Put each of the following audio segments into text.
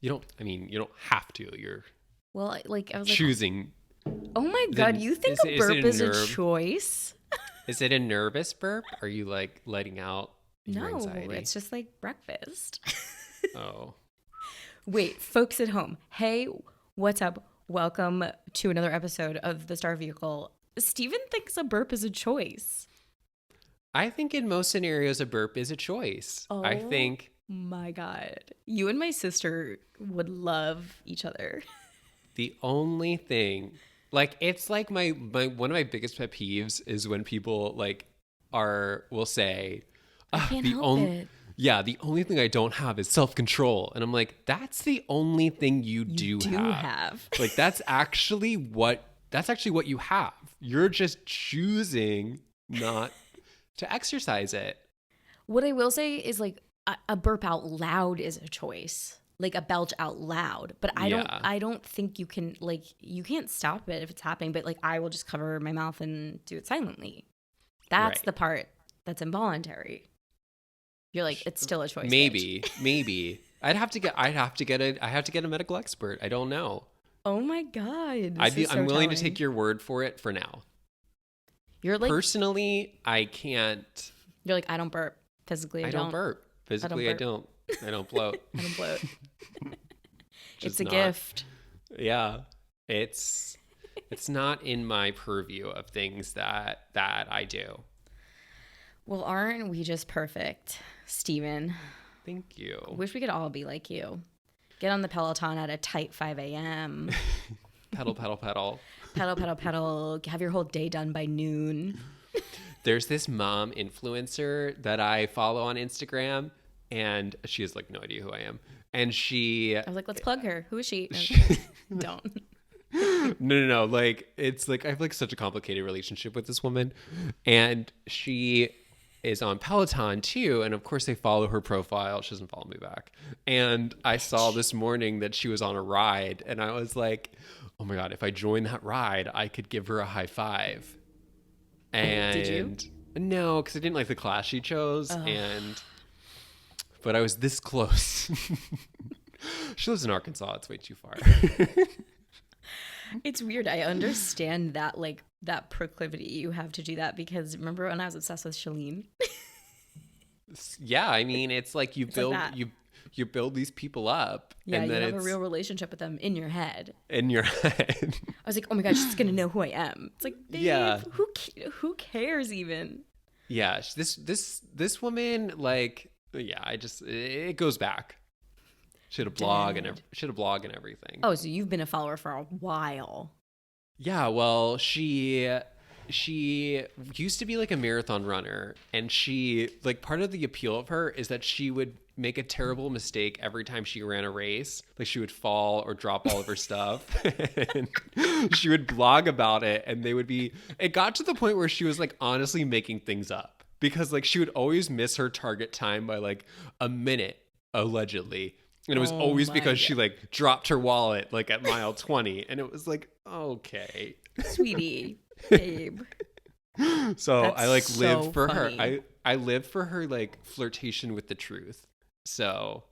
You don't have to. You're Well, like I was choosing. oh my God, you think a burp is a choice? Is it a nervous burp? Are you like letting out your No, anxiety? it's just like breakfast. Oh. Wait, folks at home. Hey, what's up? Welcome to another episode of The Star Vehicle. Steven thinks a burp is a choice. I think in most scenarios, a burp is a choice. Oh, I think. My God. You and my sister would love each other. The only thing, like, it's like my one of my biggest pet peeves is when people will say, I can't help it. Yeah, the only thing I don't have is self-control. And I'm like, that's the only thing you do have. Like, that's actually what you have. You're just choosing not to exercise it. What I will say is like a burp out loud is a choice. Like a belch out loud. But I don't think you can, like, you can't stop it if it's happening, but like I will just cover my mouth and do it silently. That's right. The part that's involuntary. You're like, it's still a choice. Maybe. I have to get a medical expert. I don't know. Oh my God. I'm willing to take your word for it for now. You're like, personally, I can't. You're like, I don't burp. Physically, I don't burp. Physically, I don't. I don't bloat. I don't bloat. It's a gift. Yeah. It's not in my purview of things that I do. Well, aren't we just perfect, Steven? Thank you. Wish we could all be like you. Get on the Peloton at a tight 5 a.m. Pedal, pedal, pedal. Pedal, pedal, pedal. Have your whole day done by noon. There's this mom influencer that I follow on Instagram, and she has like no idea who I am. And I was like, let's plug her. Who is she? Don't. No. Like, it's like I have like such a complicated relationship with this woman, and she is on Peloton too. And of course they follow her profile. She doesn't follow me back. And I saw this morning that she was on a ride, and I was like, oh my God, if I join that ride, I could give her a high five. And did you? No, because I didn't like the class she chose. But I was this close. She lives in Arkansas. It's way too far. It's weird. I understand that, like, that proclivity you have to do that, because remember when I was obsessed with Shalene? Yeah, I mean, it's like you build these people up. Yeah, and then you have a real relationship with them in your head. I was like, oh my God, she's gonna know who I am. It's like, babe, yeah, who cares even? Yeah, this woman, like, yeah, it goes back. She had a blog and everything. Oh, so you've been a follower for a while. Yeah, well, she used to be like a marathon runner, and she, like, part of the appeal of her is that she would make a terrible mistake every time she ran a race. Like, she would fall or drop all of her stuff. And she would blog about it, and it got to the point where she was like honestly making things up, because like she would always miss her target time by like a minute, allegedly. And it was always because she like dropped her wallet like at mile 20. And it was like, okay. Sweetie, babe. So That's I like so live for funny. her. I live for her like flirtation with the truth. So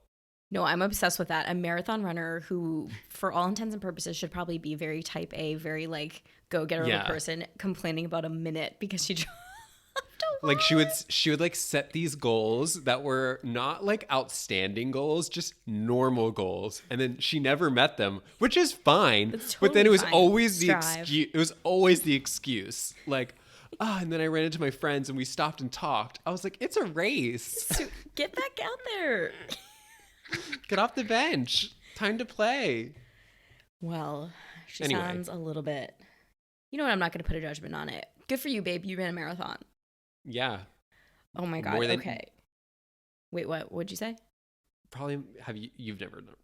no, I'm obsessed with that. A marathon runner who, for all intents and purposes, should probably be very type A, very like go-getter of a person, complaining about a minute because she dropped a wallet. Like she would like set these goals that were not like outstanding goals, just normal goals, and then she never met them, which is fine. Totally, but then it was fine. always the excuse. It was always the excuse, like, and then I ran into my friends and we stopped and talked. I was like, it's a race. So get back out there. Get off the bench. Time to play. Well, she sounds a little bit. You know what? I'm not going to put a judgment on it. Good for you, babe. You ran a marathon. Yeah. Oh my God. Okay. Wait, what? What'd you say? Probably you've never done.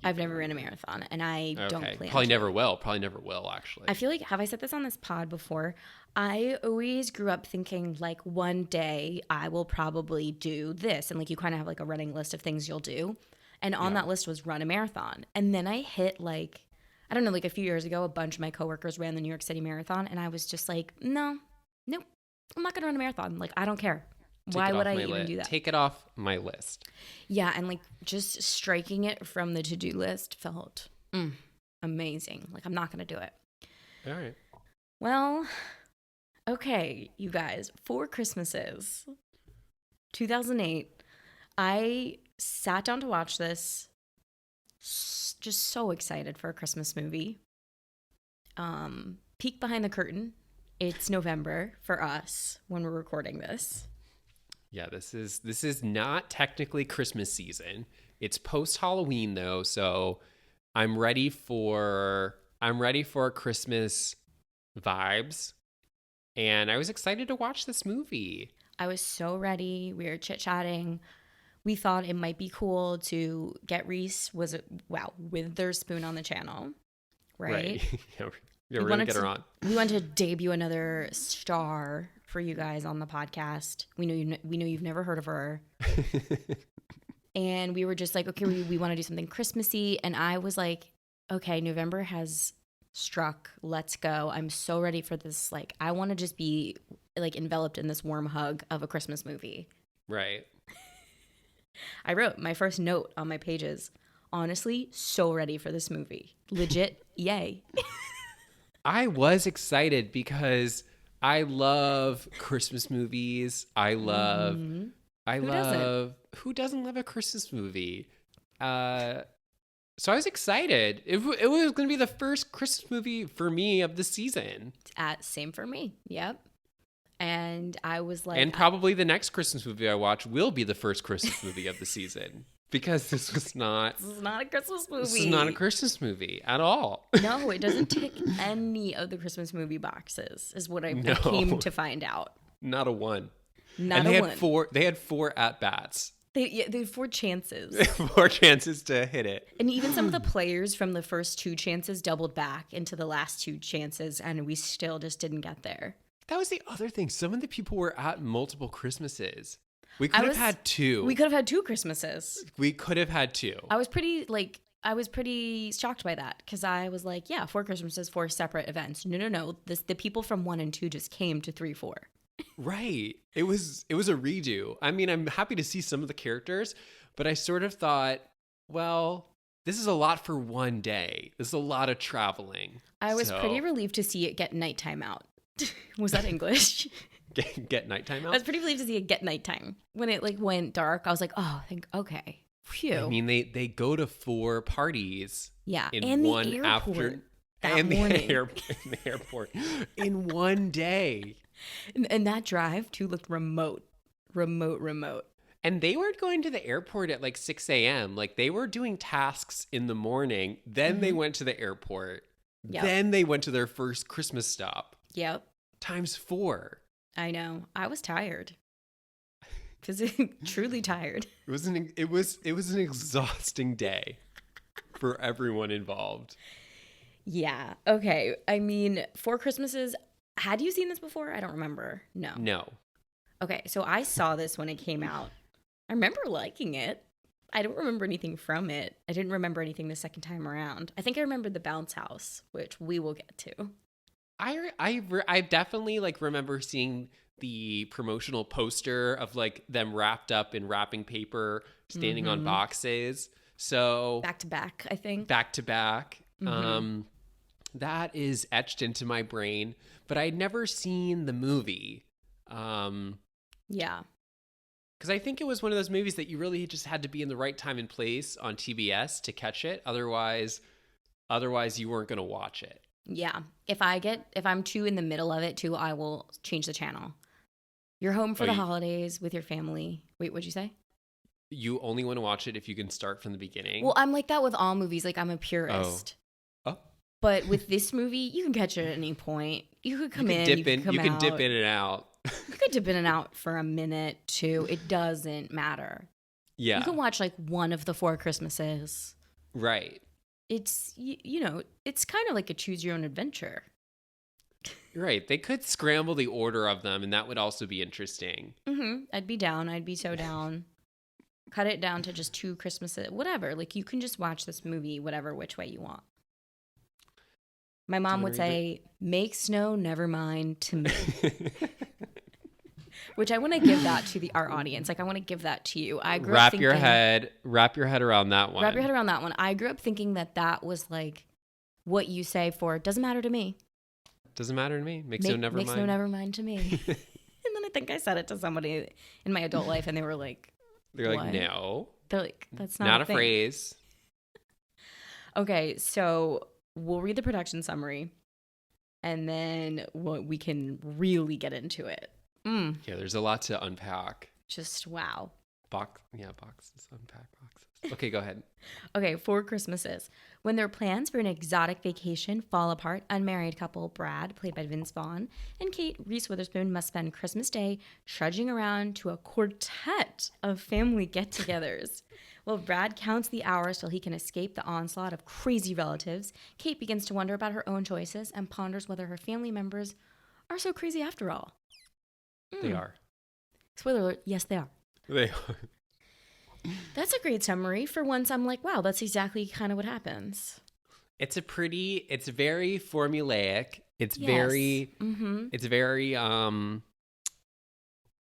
I've never ran a marathon, and I don't plan. Probably never will, actually. I feel like, have I said this on this pod before? I always grew up thinking like one day I will probably do this, and like you kind of have like a running list of things you'll do, and on that list was run a marathon. And then I hit like, I don't know, like a few years ago, a bunch of my coworkers ran the New York City Marathon, and I was just like, nope, I'm not gonna run a marathon. Like, I don't care. Why would I even do that? Take it off my list. Yeah, and like just striking it from the to-do list felt amazing. Like I'm not going to do it. All right. Well, okay, you guys, 4 Christmases, 2008. I sat down to watch this. Just so excited for a Christmas movie. Peek behind the curtain. It's November for us when we're recording this. Yeah, this is not technically Christmas season. It's post Halloween though, so I'm ready for Christmas vibes. And I was excited to watch this movie. I was so ready. We were chit-chatting. We thought it might be cool to get Reese Witherspoon on the channel, right? Yeah, we're gonna get her on. We wanted to debut another star for you guys on the podcast. We know you've never heard of her, and we were just like, okay, we want to do something Christmassy, and I was like, okay, November has struck. Let's go. I'm so ready for this. Like, I want to just be like enveloped in this warm hug of a Christmas movie. Right. I wrote my first note on my pages. Honestly, so ready for this movie. Legit, yay. I was excited because I love Christmas movies. Who doesn't love a Christmas movie? So I was excited. It was going to be the first Christmas movie for me of the season. Same for me. Yep. And I was like... And probably the next Christmas movie I watch will be the first Christmas movie of the season. Because this is not a Christmas movie. This is not a Christmas movie at all. No, it doesn't tick any of the Christmas movie boxes, is what I came to find out. Not a one. Not a one. They had 4 at-bats. They had 4 chances. 4 chances to hit it. And even some of the players from the first 2 chances doubled back into the last 2 chances, and we still just didn't get there. That was the other thing. Some of the people were at multiple Christmases. We could have had 2. We could have had 2 Christmases. We could have had 2. I was pretty shocked by that because I was like, yeah, 4 Christmases, 4 separate events. No. The people from 1 and 2 just came to 3, 4. Right. It was a redo. I mean, I'm happy to see some of the characters, but I sort of thought, well, this is a lot for one day. This is a lot of traveling. I was pretty relieved to see it get nighttime out. Was that English? Get nighttime out? I was pretty relieved to see it get nighttime. When it like went dark, I was like, oh, okay. Phew. I mean, they go to 4 parties. Yeah, in one afternoon. And the airport in one day. And that drive too looked remote. And they weren't going to the airport at like 6 a.m. Like they were doing tasks in the morning. Then they went to the airport. Yep. Then they went to their first Christmas stop. Yep. Times 4. I know. I was tired. Truly tired. It was an exhausting day for everyone involved. Yeah. Okay. I mean, 4 Christmases. Had you seen this before? I don't remember. No. Okay. So I saw this when it came out. I remember liking it. I don't remember anything from it. I didn't remember anything the second time around. I think I remembered the bounce house, which we will get to. I definitely like remember seeing the promotional poster of like them wrapped up in wrapping paper, standing on boxes. So back to back, I think. Back to back. That is etched into my brain, but I'd never seen the movie. Yeah. Because I think it was one of those movies that you really just had to be in the right time and place on TBS to catch it. Otherwise you weren't going to watch it. Yeah. If I'm too in the middle of it too, I will change the channel. You're home for the holidays with your family. Wait, what'd you say? You only want to watch it if you can start from the beginning. Well, I'm like that with all movies. Like I'm a purist. Oh. But with this movie, you can catch it at any point. You could come in, you can come out. You can dip in and out. You could dip in and out for a minute, too. It doesn't matter. Yeah. You can watch like one of the 4 Christmases. Right. It's, it's kind of like a choose your own adventure. Right. They could scramble the order of them, and that would also be interesting. I'd be down. I'd be so down. Cut it down to just 2 Christmases. Whatever. Like, you can just watch this movie which way you want. My mom would say, make snow, never mind to me. Which I want to give that to our audience. Like, I want to give that to you. I grew up thinking, wrap your head around that one. Wrap your head around that one. I grew up thinking that was like what you say for doesn't matter to me. Doesn't matter to me. Makes no never mind to me. And then I think I said it to somebody in my adult life, and they were like, they're like, no. They're like, that's not a phrase. Okay, so we'll read the production summary, and then we can really get into it. Yeah, there's a lot to unpack. Just wow. Boxes. Unpack boxes. Okay, go ahead. Okay, 4 Christmases. When their plans for an exotic vacation fall apart, unmarried couple Brad, played by Vince Vaughn, and Kate, Reese Witherspoon, must spend Christmas Day trudging around to a quartet of family get-togethers. While Brad counts the hours till he can escape the onslaught of crazy relatives, Kate begins to wonder about her own choices and ponders whether her family members are so crazy after all. They are. Spoiler alert, yes, they are. They are. That's a great summary. For once, I'm like, wow, that's exactly kind of what happens. It's very formulaic. It's very,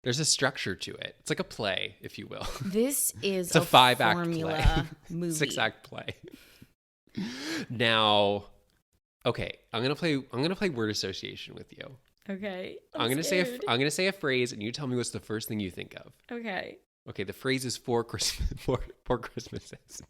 there's a structure to it. It's like a play, if you will. This is it's a 5-act formula play. Movie. 6-act play. Now, okay, I'm gonna play word association with you. Okay. I'm gonna say a phrase, and you tell me what's the first thing you think of. Okay. Okay. The phrase is four Christmases.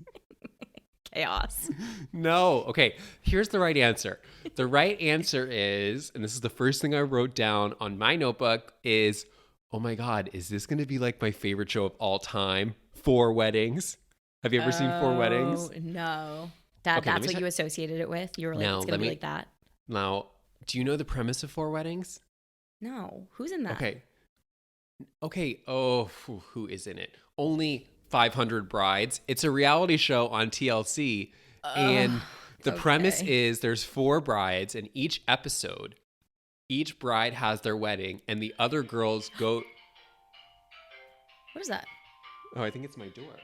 Chaos. No. Okay. Here's the right answer. The right answer is, and this is the first thing I wrote down on my notebook, is, oh my God, is this going to be like my favorite show of all time? 4 Weddings. Have you ever seen 4 Weddings? No. That's what you associated it with? You were like, it's going to be like that? Now, do you know the premise of 4 Weddings? No. Who's in that? Okay. Oh, who is in it? Only 500 Brides. It's a reality show on TLC. And the premise is there's 4 brides, and each episode, each bride has their wedding, and the other girls go... What is that? Oh, I think it's my door.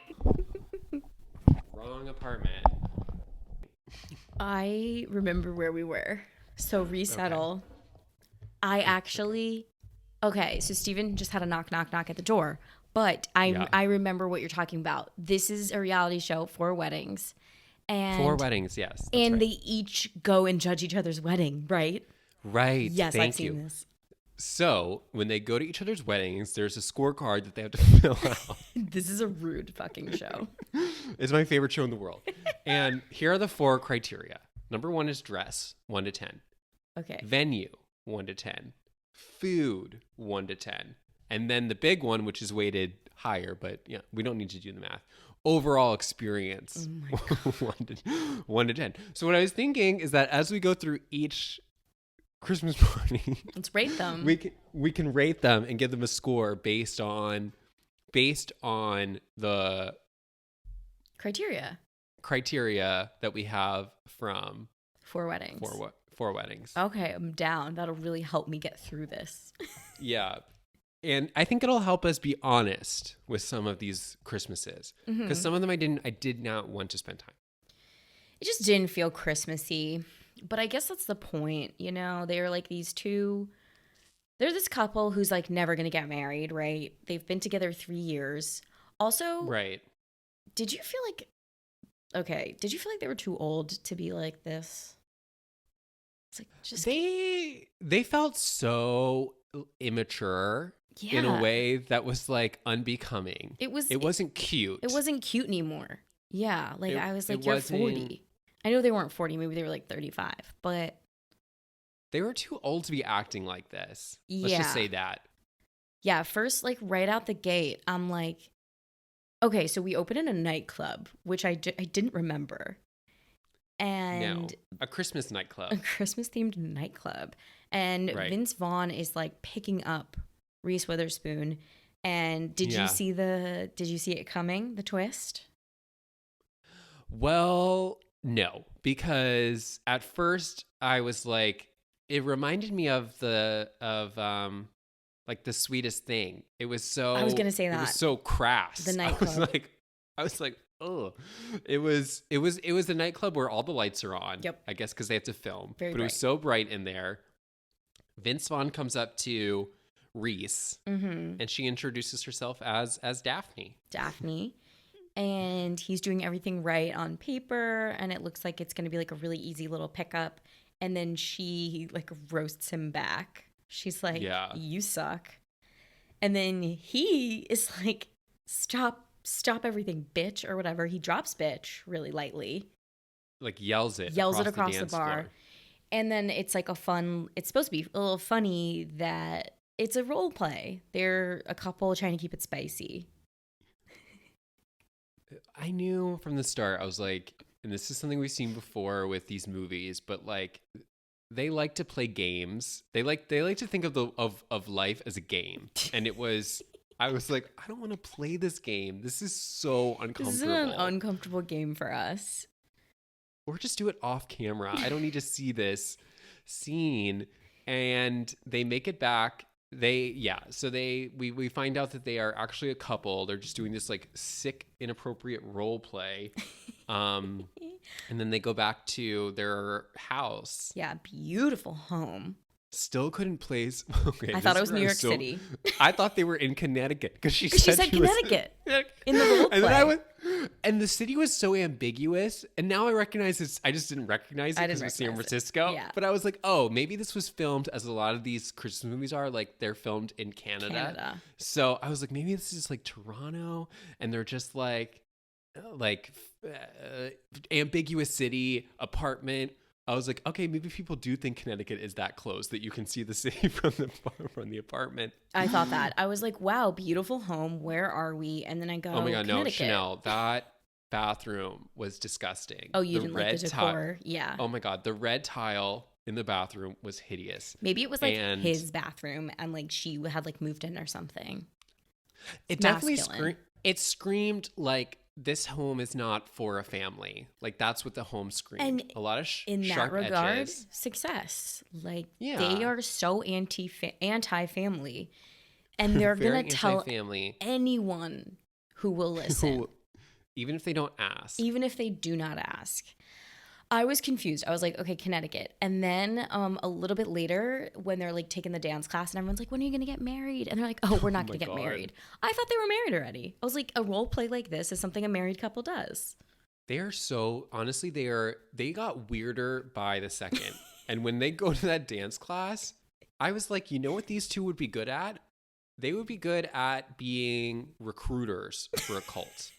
Wrong apartment. I remember where we were. So resettle. Okay. I actually... Okay, so Steven just had a knock at the door. But I remember what you're talking about. This is a reality show, 4 Weddings. And 4 Weddings, yes. And they each go and judge each other's wedding, right? Right. Yes, I've seen this. So when they go to each other's weddings, there's a scorecard that they have to fill out. This is a rude fucking show. It's my favorite show in the world. And here are the 4 criteria. Number 1 is dress, 1 to 10. Okay. Venue, 1 to 10. Food, 1 to 10. And then the big one, which is weighted higher, but yeah, we don't need to do the math. Overall experience, 1 to 10. So what I was thinking is that as we go through each Christmas party, let's rate them. We can rate them and give them a score based on the criteria that we have from 4 Weddings. 4 Weddings. Okay, I'm down. That'll really help me get through this. Yeah. And I think it'll help us be honest with some of these Christmases, because some of them I did not want to spend time. It just didn't feel Christmassy, but I guess that's the point. You know, they're like they're this couple who's like never going to get married, right? They've been together 3 years. Also, right. Did you feel like they were too old to be like this? It's like just they felt so immature. Yeah. In a way that was like unbecoming. It wasn't cute. It wasn't cute anymore. Yeah. Like I was like, you're 40. I know they weren't 40. Maybe they were like 35, but they were too old to be acting like this. Let's just say that. Yeah. First, like right out the gate, I'm like, okay, so we open in a nightclub, which I didn't remember. And a Christmas nightclub. A Christmas themed nightclub. And Vince Vaughn is like picking up Reese Witherspoon. And did you see it coming, the twist? Well, no, because at first I was like, it reminded me of like The Sweetest Thing. It was so, I was going to say that. It was so crass. The nightclub. I was like, oh, it was the nightclub where all the lights are on. Yep. I guess because they have to film. Very bright. It was so bright in there. Vince Vaughn comes up to Reese, and she introduces herself as Daphne. Daphne. And he's doing everything right on paper, and it looks like it's going to be like a really easy little pickup. And then she like roasts him back. She's like, you suck. And then he is like, stop everything, bitch, or whatever. He drops bitch really lightly. Like yells it across the bar. Floor. And then it's like it's supposed to be a little funny that it's a role play. They're a couple trying to keep it spicy. I knew from the start, I was like, and this is something we've seen before with these movies, but like they like to play games. They like to think of life as a game. And I was like, I don't want to play this game. This is so uncomfortable. This is an uncomfortable game for us. Or just do it off camera. I don't need to see this scene. And they make it back. So we find out that they are actually a couple. They're just doing this like sick, inappropriate role play. And then they go back to their house. Yeah, beautiful home. Still couldn't place. Okay, I thought it was New York City. I thought they were in Connecticut because she said Connecticut in the role play. And the city was so ambiguous. And now I recognize it. I just didn't recognize it because it was San Francisco. Yeah. But I was like, oh, maybe this was filmed as a lot of these Christmas movies are. Like they're filmed in Canada. So I was like, maybe this is like Toronto, and they're just like ambiguous city apartment. I was like, okay, maybe people do think Connecticut is that close that you can see the city from the apartment. I thought that. I was like, wow, beautiful home. Where are we? And then I go, oh my God, no, Chanel, that bathroom was disgusting. Oh, you didn't like the decor? Yeah. Oh my God, the red tile in the bathroom was hideous. Maybe it was like his bathroom and like she had like moved in or something. It definitely screamed like, this home is not for a family. Like that's what the home screamed. And a lot of in that regard, edges. Success. Like they are so anti-family, and they're gonna tell anyone who will listen, even if they don't ask, even if they do not ask. I was confused. I was like, okay, Connecticut. And then a little bit later, when they're like taking the dance class and everyone's like, when are you going to get married? And they're like, oh, we're not going to get married. I thought they were married already. I was like, a role play like this is something a married couple does. They are so, honestly, they got weirder by the second. And when they go to that dance class, I was like, you know what these two would be good at? They would be good at being recruiters for a cult.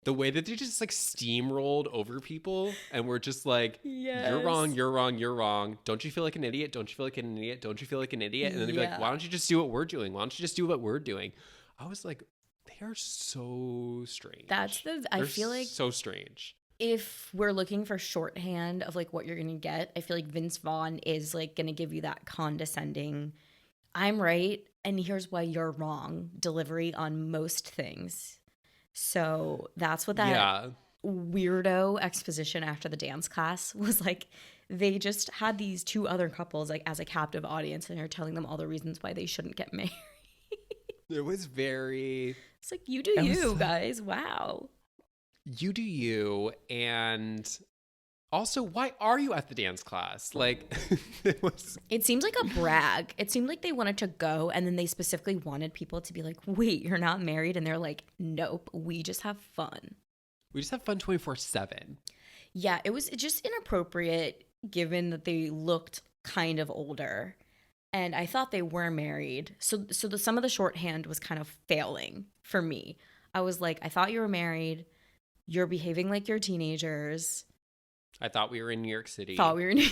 The way that they just like steamrolled over people and were just like, you're wrong, you're wrong, you're wrong. Don't you feel like an idiot? Don't you feel like an idiot? Don't you feel like an idiot? And then they'd be like, why don't you just do what we're doing? Why don't you just do what we're doing? I was like, they are so strange. I feel like so strange. If we're looking for shorthand of like what you're going to get, I feel like Vince Vaughn is like going to give you that condescending, I'm right and here's why you're wrong delivery on most things. So that's what that weirdo exposition after the dance class was like. They just had these two other couples like as a captive audience and they're telling them all the reasons why they shouldn't get married. It was very... It's like, you do you, guys. Wow. You do you. And also, why are you at the dance class? Like, it seemed like a brag. It seemed like they wanted to go, and then they specifically wanted people to be like, wait, you're not married? And they're like, nope, we just have fun. We just have fun 24/7. Yeah, it was just inappropriate given that they looked kind of older. And I thought they were married. So some of the shorthand was kind of failing for me. I was like, I thought you were married. You're behaving like you're teenagers. I thought we were in New York City. I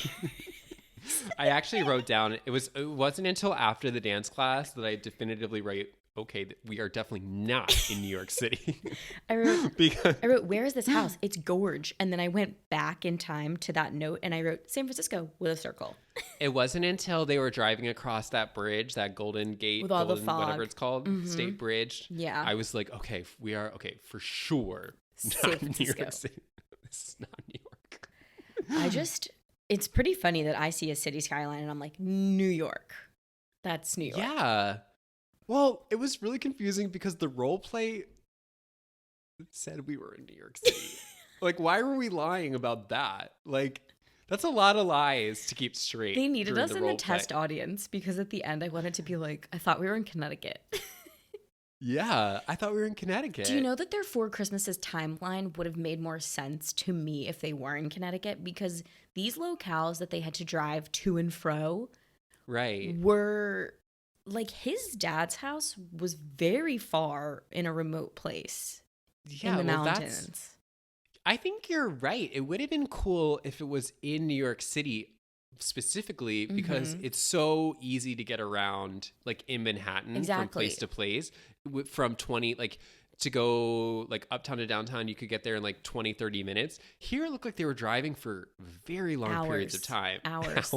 actually wrote down, it wasn't until after the dance class that I definitively wrote, okay, we are definitely not in New York City. I wrote, where is this house? It's gorge. And then I went back in time to that note and I wrote San Francisco with a circle. It wasn't until they were driving across that bridge, that Golden Gate, with all the fog, whatever it's called, State Bridge. Yeah. I was like, okay, we are, okay, for sure. San Francisco. New York City. This is not New York. It's pretty funny that I see a city skyline and I'm like, New York. That's New York. Yeah. Well, it was really confusing because the role play said we were in New York City. Like, why were we lying about that? Like, That's a lot of lies to keep straight. They needed us in the test audience because at the end I wanted to be like, I thought we were in Connecticut. Yeah, I thought we were in Connecticut. Do you know that their Four Christmases timeline would have made more sense to me if they were in Connecticut? Because these locales that they had to drive to and fro were like his dad's house was very far in a remote place in the mountains. I think you're right. It would have been cool if it was in New York City specifically because it's so easy to get around like in Manhattan from place to place from 20 like to go like uptown to downtown. You could get there in like 20-30 minutes. Here it looked like they were driving for very long periods of time. Hours.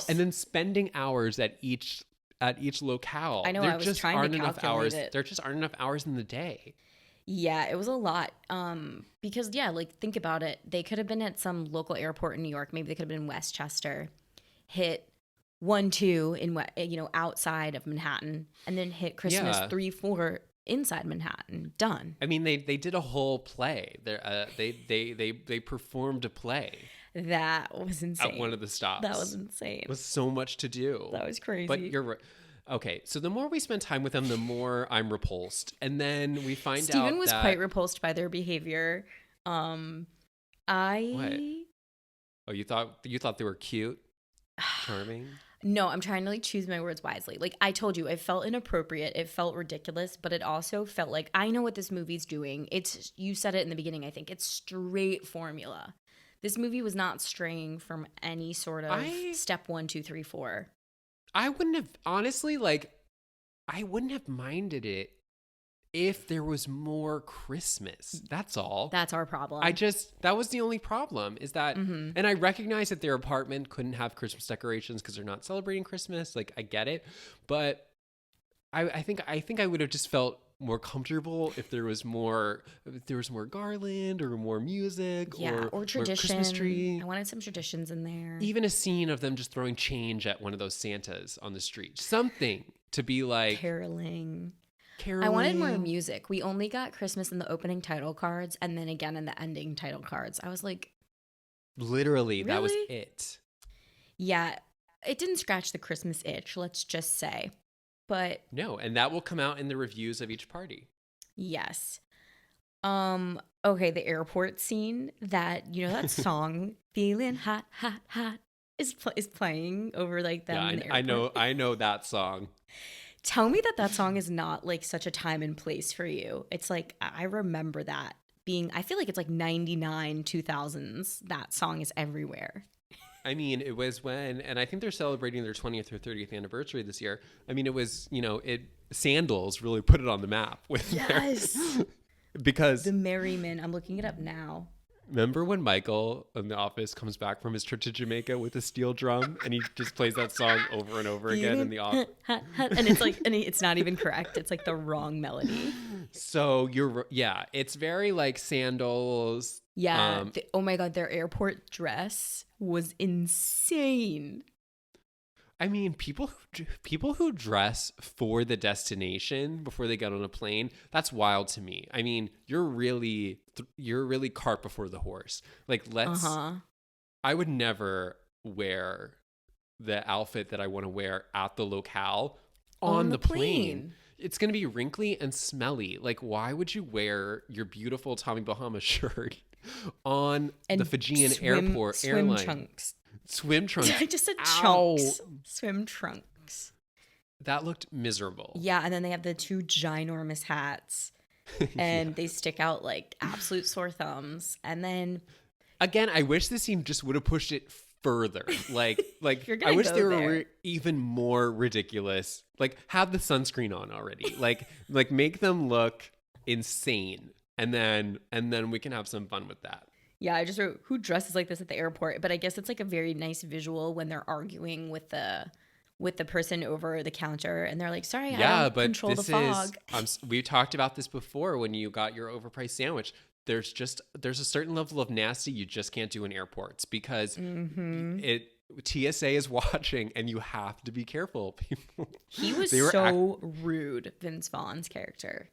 And then spending hours at each locale. I know. I was trying to calculate it. There just aren't enough hours in the day. Yeah, it was a lot. Because like think about it. They could have been at some local airport in New York. Maybe they could have been in Westchester, hit 1-2 in outside of Manhattan, and then hit Christmas 3-4 inside Manhattan. Done. I mean, they did a whole play. They performed a play. That was insane. At one of the stops. That was insane. It was so much to do. That was crazy. But you're right. Okay, so the more we spend time with them, the more I'm repulsed. And then we find out Steven was quite repulsed by their behavior. What? Oh, you thought they were cute? Charming? No, I'm trying to like choose my words wisely. Like I told you, it felt inappropriate. It felt ridiculous, but it also felt like I know what this movie's doing. You said it in the beginning, I think. It's straight formula. This movie was not straying from any sort of step 1, 2, 3, 4. I wouldn't have, honestly, I wouldn't have minded it if there was more Christmas. That's all. That's our problem. That was the only problem is that, and I recognize that their apartment couldn't have Christmas decorations because they're not celebrating Christmas. Like, I get it. But I think I would have just felt more comfortable if there was more garland or more music or tradition. Christmas tree. I wanted some traditions in there. Even a scene of them just throwing change at one of those Santas on the street. Something to be like caroling. I wanted more music. We only got Christmas in the opening title cards and then again in the ending title cards. I was like, literally, really? That was it. Yeah, it didn't scratch the Christmas itch, let's just say. But no, and that will come out in the reviews of each party. Yes. Okay, the airport scene that that song "Feeling Hot, Hot, Hot" is playing over like them in the airport. I know that song. Tell me that song is not like such a time and place for you. It's like I remember that being. I feel like it's like 99, 2000s. That song is everywhere. I mean, it was when, and I think they're celebrating their 20th or 30th anniversary this year. I mean, it was, Sandals really put it on the map with because the Merryman. I'm looking it up now. Remember when Michael in the office comes back from his trip to Jamaica with a steel drum and he just plays that song over and over again in the office? And it's like, and it's not even correct. It's like the wrong melody. So it's very like Sandals. Yeah. Oh my God, their airport dress was insane. I mean, people who dress for the destination before they get on a plane, that's wild to me. I mean, you're really cart before the horse. Like, I would never wear the outfit that I want to wear at the locale on the plane. It's going to be wrinkly and smelly. Like, why would you wear your beautiful Tommy Bahama shirt on the Fijian airport airline? Swim trunks. I just said chunks. Swim trunks. That looked miserable. Yeah, and then they have the 2 ginormous hats. And they stick out like absolute sore thumbs. And then again, I wish this scene just would have pushed it further. Like I wish they were even more ridiculous. Like, have the sunscreen on already. Like make them look insane. And then we can have some fun with that. Yeah, I just wrote, who dresses like this at the airport? But I guess it's like a very nice visual when they're arguing with the person over the counter and they're like, sorry, I don't control the fog. We talked about this before when you got your overpriced sandwich. There's a certain level of nasty you just can't do in airports because TSA is watching and you have to be careful. People. He was so rude, Vince Vaughn's character.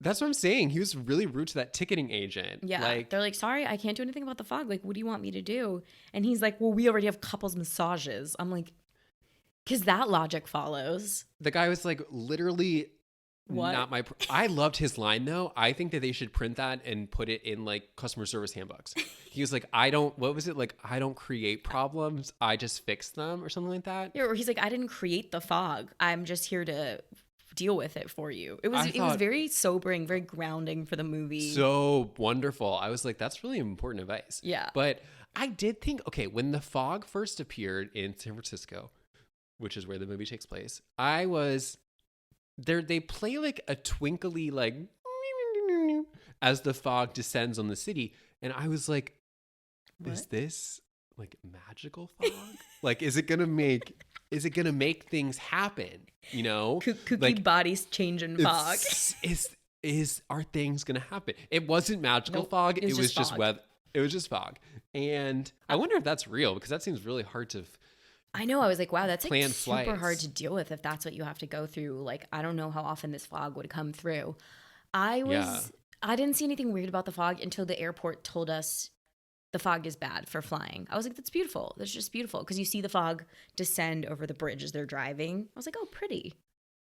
That's what I'm saying. He was really rude to that ticketing agent. Yeah. Like, they're like, sorry, I can't do anything about the fog. Like, what do you want me to do? And he's like, well, we already have couples massages. I'm like, because that logic follows. the guy was like, literally What? not my. I loved his line though. I think that they should print that and put it in like customer service handbooks. He was like, what was it? Like, I don't create problems. I just fix them or something like that. Yeah, or he's like, I didn't create the fog. I'm just here to deal with it for you. It was very sobering, very grounding for the movie. So wonderful. I was like, that's really important advice. Yeah. But I did think, okay, when the fog first appeared in San Francisco, which is where the movie takes place, I was there. They play like a twinkly, like, as the fog descends on the city. And I was like, is this like magical fog? Like, is it going to make things happen? You know, Kooky like, bodies change in fog. Are things gonna happen? It wasn't magical fog. It was just fog. weather. It was just fog. And I wonder if that's real, because that seems really hard to. I know. I was like, wow, that's like super flights. hard to deal with if that's what you have to go through. Like, I don't know how often this fog would come through. I didn't see anything weird about the fog until the airport told us the fog is bad for flying. I was like, that's beautiful. That's just beautiful. Because you see the fog descend over the bridge as they're driving. I was like, oh, pretty.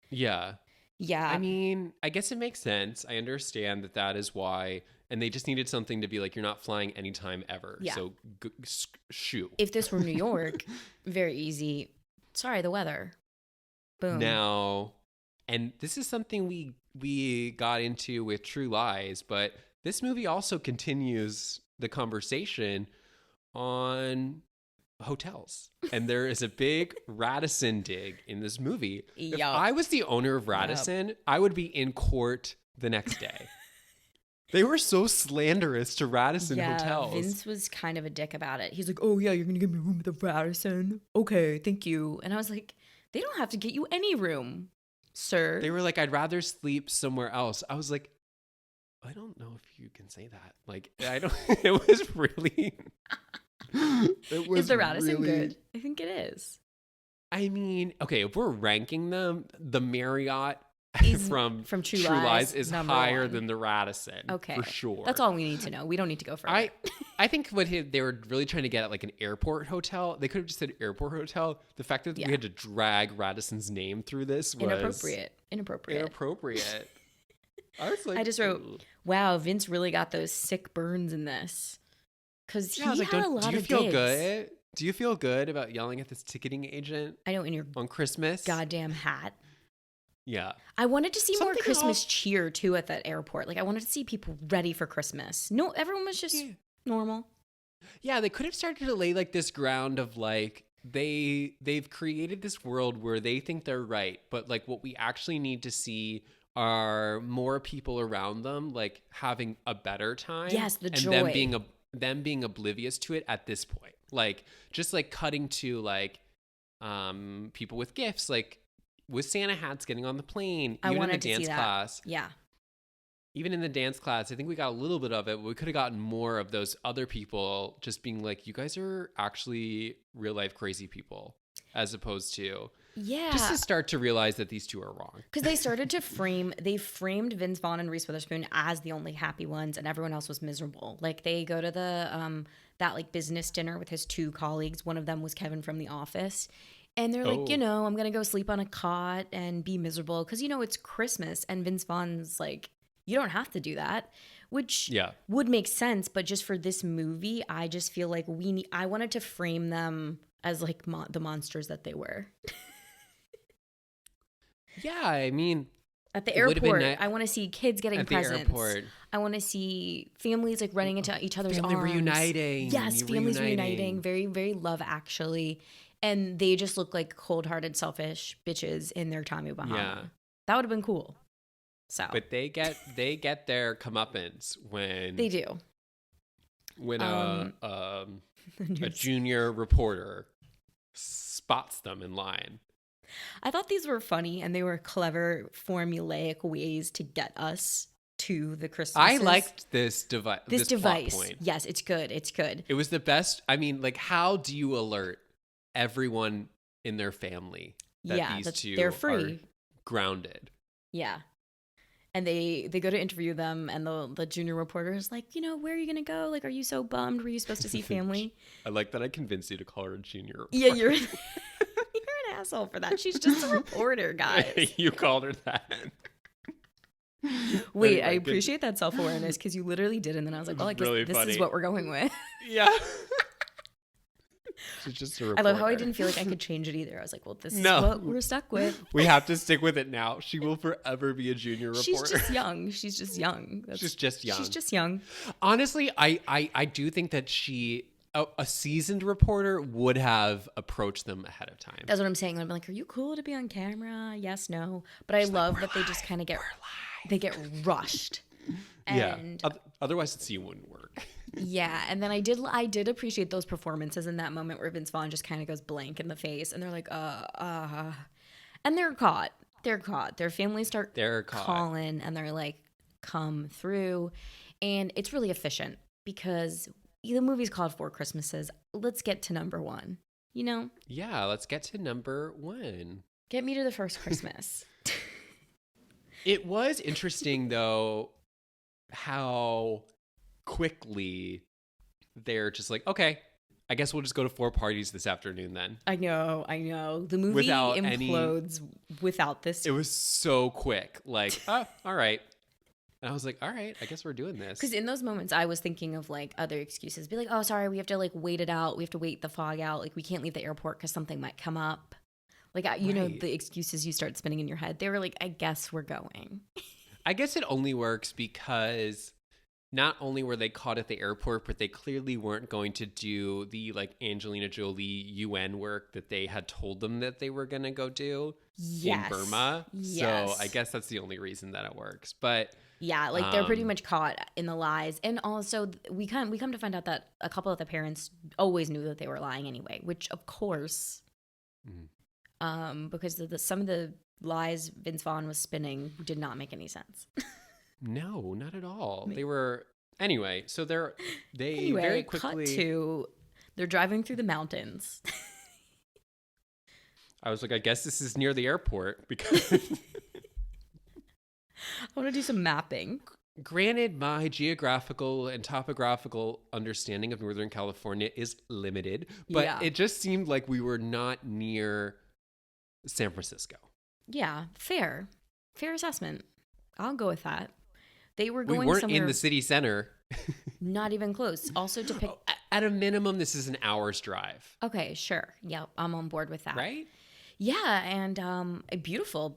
Yeah. Yeah. I mean, I guess it makes sense. I understand that is why. And they just needed something to be like, you're not flying anytime ever. Yeah. So shoot. If this were New York, very easy. Sorry, the weather. Boom. Now, and this is something we got into with True Lies, but this movie also continues the conversation on hotels. And there is a big Radisson dig in this movie. If I was the owner of Radisson, I would be in court the next day. They were so slanderous to Radisson hotels. Vince was kind of a dick about it. He's like, oh yeah, you're going to give me a room at the Radisson? Okay, thank you. And I was like, they don't have to get you any room, sir. They were like, I'd rather sleep somewhere else. I was like, I don't know if you can say that. Like, I don't, it was really, is the Radisson good? I think it is. I mean, okay, if we're ranking them, the Marriott from True Lies is higher than the Radisson. Okay. For sure. That's all we need to know. We don't need to go further. I think what they were really trying to get at, like an airport hotel. They could have just said airport hotel. The fact that we had to drag Radisson's name through this was inappropriate. I was like, I just wrote, wow, Vince really got those sick burns in this. Because he had a lot of Do you feel good? Do you feel good about yelling at this ticketing agent? I know, in your on Christmas goddamn hat. Yeah. I wanted to see more Christmas cheer too at that airport. Like, I wanted to see people ready for Christmas. No, everyone was just normal. Yeah, they could have started to lay like this ground of like they've created this world where they think they're right, but like what we actually need to see are more people around them like having a better time. Yes, the joy. And them being oblivious to it at this point. Like just like cutting to like people with gifts, like with Santa hats getting on the plane, even in the dance class. Yeah. Even in the dance class, I think we got a little bit of it, but we could have gotten more of those other people just being like, you guys are actually real life crazy people, as opposed to just to start to realize that these two are wrong. Because they started to framed Vince Vaughn and Reese Witherspoon as the only happy ones, and everyone else was miserable. Like they go to the that like business dinner with his two colleagues. One of them was Kevin from The Office. And they're like, I'm going to go sleep on a cot and be miserable because, it's Christmas. And Vince Vaughn's like, you don't have to do that, which would make sense. But just for this movie, I just feel like I wanted to frame them as like the monsters that they were. Yeah, I mean, at the airport, I want to see kids getting presents. I want to see families like running into each other's arms. Reuniting. Yes, families reuniting. Very, very Love Actually. And they just look like cold-hearted, selfish bitches in their Tommy Bahama. Yeah. That would have been cool. So, but they get their comeuppance when they do. When a junior reporter spots them in line. I thought these were funny and they were clever, formulaic ways to get us to the Christmas. I liked this device. This device. Plot point. Yes, it's good. It's good. It was the best. I mean, like, how do you alert everyone in their family that these two they're free. Are grounded? Yeah. And they go to interview them, and the junior reporter is like, where are you going to go? Like, are you so bummed? Were you supposed to see family? I like that I convinced you to call her a junior reporter. Yeah, you're an asshole for that. She's just a reporter, guys. You called her that. Wait, I appreciate that self-awareness because you literally did. And then I was like, well, I guess this is what we're going with. Yeah. She's just a reporter. I love how I didn't feel like I could change it either. I was like, well, this is what we're stuck with. We have to stick with it now. She will forever be a junior reporter. She's just young. She's just young. She's just young. She's just young. Honestly, I do think that a seasoned reporter would have approached them ahead of time. That's what I'm saying. I'm like, are you cool to be on camera? Yes, no. But I love that they just kind of get rushed. And otherwise the scene wouldn't work. Yeah, and then I did appreciate those performances in that moment where Vince Vaughn just kind of goes blank in the face, and they're like, and they're caught. They're caught. Their families start calling, and they're like, come through, and it's really efficient because the movie's called Four Christmases. Let's get to number one. Yeah, let's get to number one. Get me to the first Christmas. It was interesting though how quickly they're just like, okay, I guess we'll just go to 4 parties this afternoon then. I know. The movie implodes without this. It was so quick. Like, oh, all right. And I was like, all right, I guess we're doing this. Because in those moments, I was thinking of like other excuses. Be like, oh, sorry, we have to like wait it out. We have to wait the fog out. Like, we can't leave the airport because something might come up. Like, know, the excuses you start spinning in your head. They were like, I guess we're going. I guess it only works because not only were they caught at the airport, but they clearly weren't going to do the like Angelina Jolie UN work that they had told them that they were going to go do in Burma. Yes. So I guess that's the only reason that it works. But yeah, like they're pretty much caught in the lies. And also we come to find out that a couple of the parents always knew that they were lying anyway, which of course, because some of the lies Vince Vaughn was spinning did not make any sense. No, not at all. They were anyway. So they very quickly cut to they're driving through the mountains. I was like, I guess this is near the airport because I want to do some mapping. Granted, my geographical and topographical understanding of Northern California is limited, but it just seemed like we were not near San Francisco. Yeah, fair assessment. I'll go with that. They were going weren't somewhere in the city center. Not even close. Also to pick at a minimum, this is an hour's drive. Okay, sure. Yeah, I'm on board with that. Right? Yeah, and a beautiful.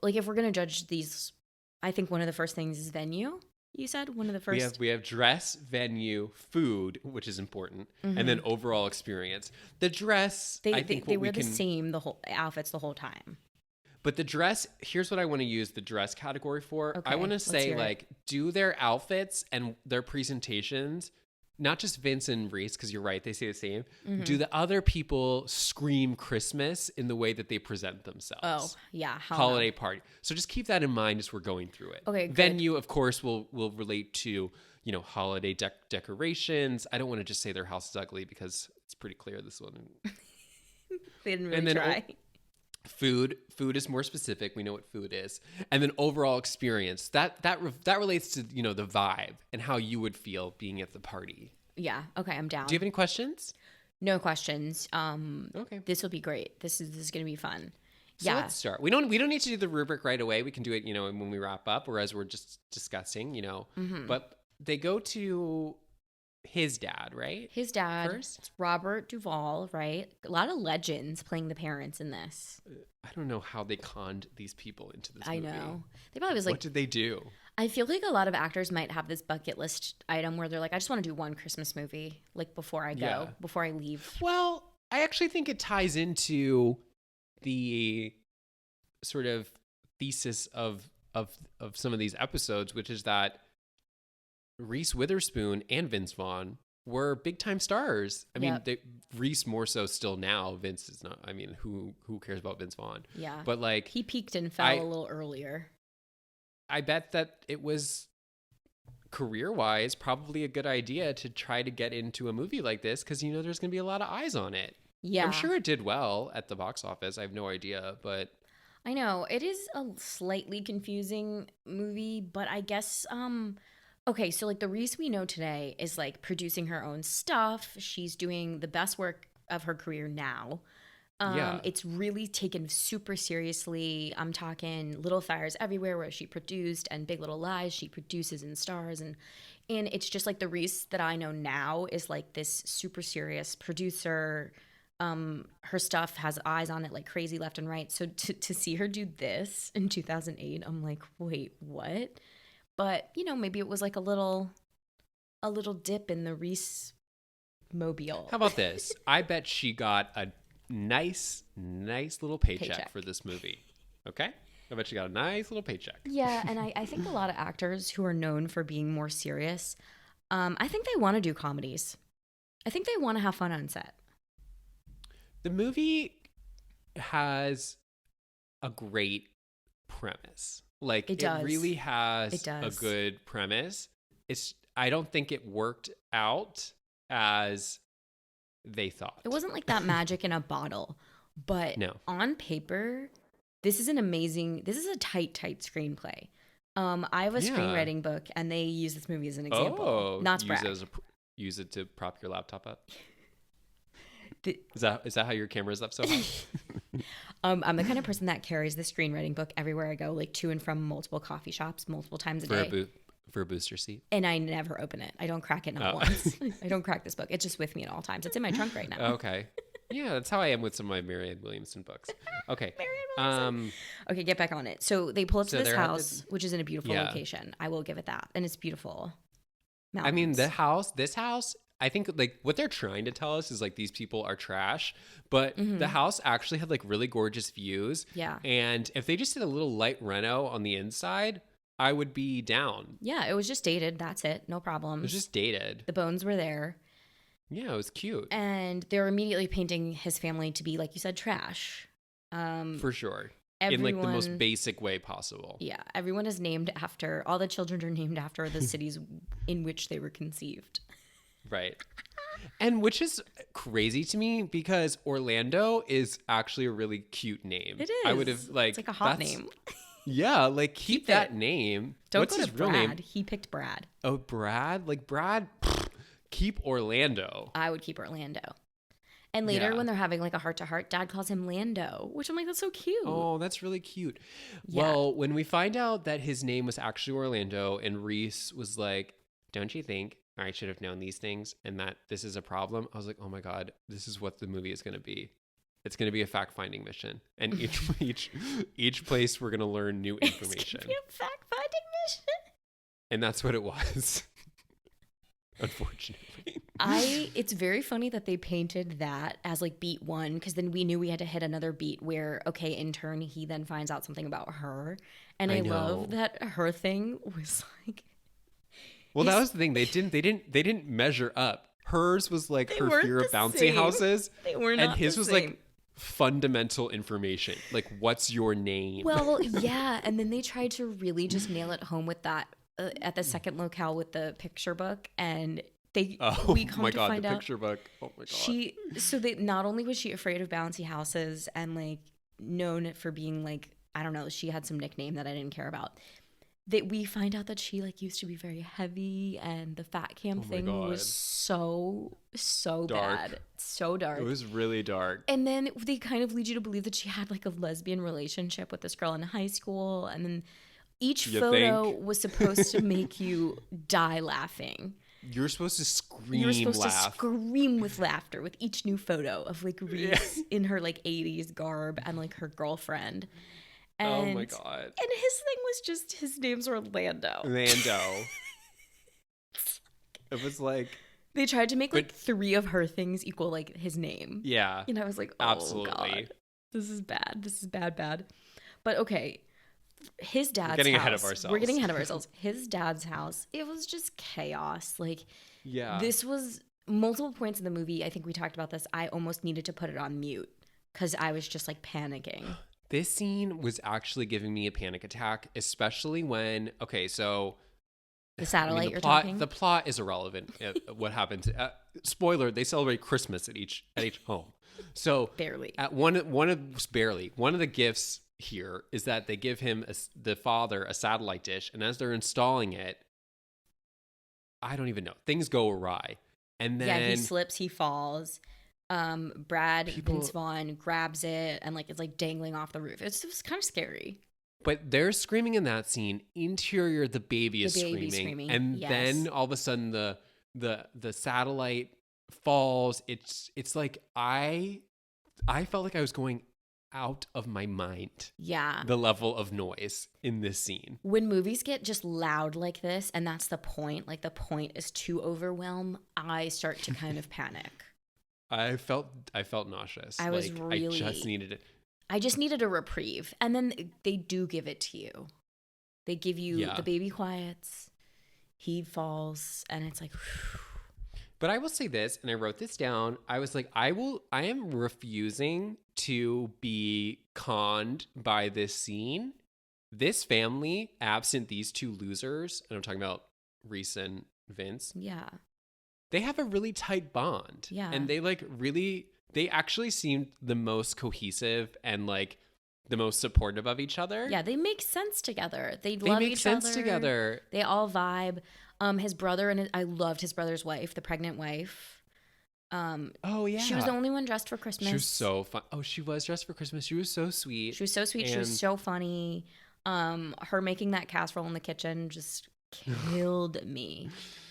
Like if we're gonna judge these, I think one of the first things is venue. You said one of the first. We have dress, venue, food, which is important, and then overall experience. The dress, I think they wear the same outfits the whole time. But the dress, here's what I want to use the dress category for. Okay, I want to say, like, do their outfits and their presentations, not just Vince and Reese, because you're right, they say the same. Mm-hmm. Do the other people scream Christmas in the way that they present themselves? Oh, yeah. Holiday party. So just keep that in mind as we're going through it. Okay, good. Venue, of course, will relate to, holiday decorations. I don't want to just say their house is ugly because it's pretty clear this one. They didn't really try. Food is more specific. We know what food is. And then overall experience. That relates to, the vibe and how you would feel being at the party. Yeah. Okay, I'm down. Do you have any questions? No questions. Okay. This will be great. This is going to be fun. So let's start. We don't need to do the rubric right away. We can do it, when we wrap up or as we're just discussing, Mm-hmm. But they go to his dad, right? His dad. First? It's Robert Duvall, right? A lot of legends playing the parents in this. I don't know how they conned these people into this movie. I know. They probably was like... What did they do? I feel like a lot of actors might have this bucket list item where they're like, I just want to do one Christmas movie, like before I go, before I leave. Well, I actually think it ties into the sort of thesis of some of these episodes, which is that Reese Witherspoon and Vince Vaughn were big time stars. I mean, Reese more so still now. Vince is not. I mean, who cares about Vince Vaughn? Yeah. But like he peaked and fell a little earlier. I bet that it was career-wise probably a good idea to try to get into a movie like this because there's going to be a lot of eyes on it. Yeah. I'm sure it did well at the box office. I have no idea, but I know it is a slightly confusing movie, but I guess okay, so like the Reese we know today is like producing her own stuff. She's doing the best work of her career now. Yeah. It's really taken super seriously. I'm talking Little Fires Everywhere, where she produced, and Big Little Lies she produces and stars, and it's just like the Reese that I know now is like this super serious producer. Her stuff has eyes on it like crazy left and right. So to see her do this in 2008, I'm like, wait, what? But you know, maybe it was like a little dip in the Reese mobile. How about this? I bet she got a nice little paycheck for this movie. Okay? I bet she got a nice little paycheck. Yeah, and I think a lot of actors who are known for being more serious, I think they want to do comedies. I think they want to have fun on set. The movie has a great premise. Like, it really has a good premise. I don't think it worked out as they thought. It wasn't like that magic in a bottle, but on paper, this is a tight screenplay. I have a screenwriting book, and they use this movie as an example. Oh, not to brag. Use it to prop your laptop up. Is that how your camera is up so high? I'm the kind of person that carries the screenwriting book everywhere I go, like to and from multiple coffee shops, multiple times a day. For a booster seat. And I never open it. I don't crack it not once. I don't crack this book. It's just with me at all times. It's in my trunk right now. Okay. Yeah, that's how I am with some of my Marianne Williamson books. Okay. Okay, get back on it. So they pull up to this house, which is in a beautiful location. I will give it that. And it's beautiful. Mountains. I mean, this house, I think like what they're trying to tell us is like these people are trash, but the house actually had like really gorgeous views. Yeah. And if they just did a little light reno on the inside, I would be down. Yeah, it was just dated. That's it. No problems. It was just dated. The bones were there. Yeah, it was cute. And they're immediately painting his family to be, like you said, trash. For sure. In like the most basic way possible. Yeah. Everyone is named after, all the children are named after the cities in which they were conceived. Right. And which is crazy to me because Orlando is actually a really cute name. It is. I would have like. It's like a hot name. Yeah, like keep that name. What's his real Brad? name? He picked Brad. Oh, Brad? Like Brad? Keep Orlando. I would keep Orlando. And later when they're having like a heart-to-heart, Dad calls him Lando, which I'm like, that's so cute. Oh, that's really cute. Yeah. Well, when we find out that his name was actually Orlando and Reese was like, don't you think I should have known these things and that this is a problem? I was like, oh my God, this is what the movie is going to be. It's going to be a fact-finding mission. And each place we're going to learn new information. It's going to be a fact-finding mission. And that's what it was. Unfortunately. It's very funny that they painted that as like beat one, because then we knew we had to hit another beat where, okay, in turn, he then finds out something about her. And I love that her thing was like... Well, that was the thing. They didn't measure up. Hers was like her fear of bouncy houses. They were not and his was same. Like fundamental information. Like, what's your name? Well, yeah. And then they tried to really just nail it home with that at the second locale with the picture book. And we come to find out picture book. Oh my God. Not only was she afraid of bouncy houses and like known for being like, I don't know, she had some nickname that I didn't care about. That we find out that she like used to be very heavy, and the fat cam thing was so dark. bad, so dark. It was really dark. And then they kind of lead you to believe that she had like a lesbian relationship with this girl in high school, and then each photo was supposed to make you die laughing. You're supposed to scream. You're supposed to scream with laughter with each new photo of like Reese in her like 80s garb and like her girlfriend. And, oh my God. And his thing was just, his name's Orlando. It was like... They tried to make like 3 of her things equal like his name. Yeah. And I was like, oh absolutely. God, this is bad. This is bad. But okay, his dad's house. We're getting ahead of ourselves. His dad's house, it was just chaos. Like, this was multiple points in the movie. I think we talked about this. I almost needed to put it on mute because I was just like panicking. This scene was actually giving me a panic attack, especially when, so... The satellite you're talking? The plot is irrelevant. What happened? Spoiler, they celebrate Christmas at each home. So... Barely. At one of the gifts here is that they give him the father a satellite dish, and as they're installing it, I don't even know, things go awry, and then he slips, he falls. Vince Vaughn grabs it and like it's like dangling off the roof. It was kind of scary. But they're screaming in that scene. Interior, the baby is screaming. And then all of a sudden the satellite falls. It's like I felt like I was going out of my mind. Yeah. The level of noise in this scene. When movies get just loud like this, and that's the point, like the point is to overwhelm, I start to kind of panic. I felt nauseous. I just needed a reprieve. And then they do give it to you. They give you the baby quiets, he falls, and it's like whew. But I will say this, and I wrote this down. I was like, I am refusing to be conned by this scene. This family, absent these two losers, and I'm talking about Reese and Vince. Yeah. They have a really tight bond. Yeah. And they actually seemed the most cohesive and like the most supportive of each other. Yeah, they make sense together. They love each other. They make sense together. They all vibe. His brother I loved his brother's wife, the pregnant wife. Oh yeah. She was the only one dressed for Christmas. She was so fun. Oh, she was dressed for Christmas. She was so sweet. She was so sweet. She was so funny. Her making that casserole in the kitchen just killed me.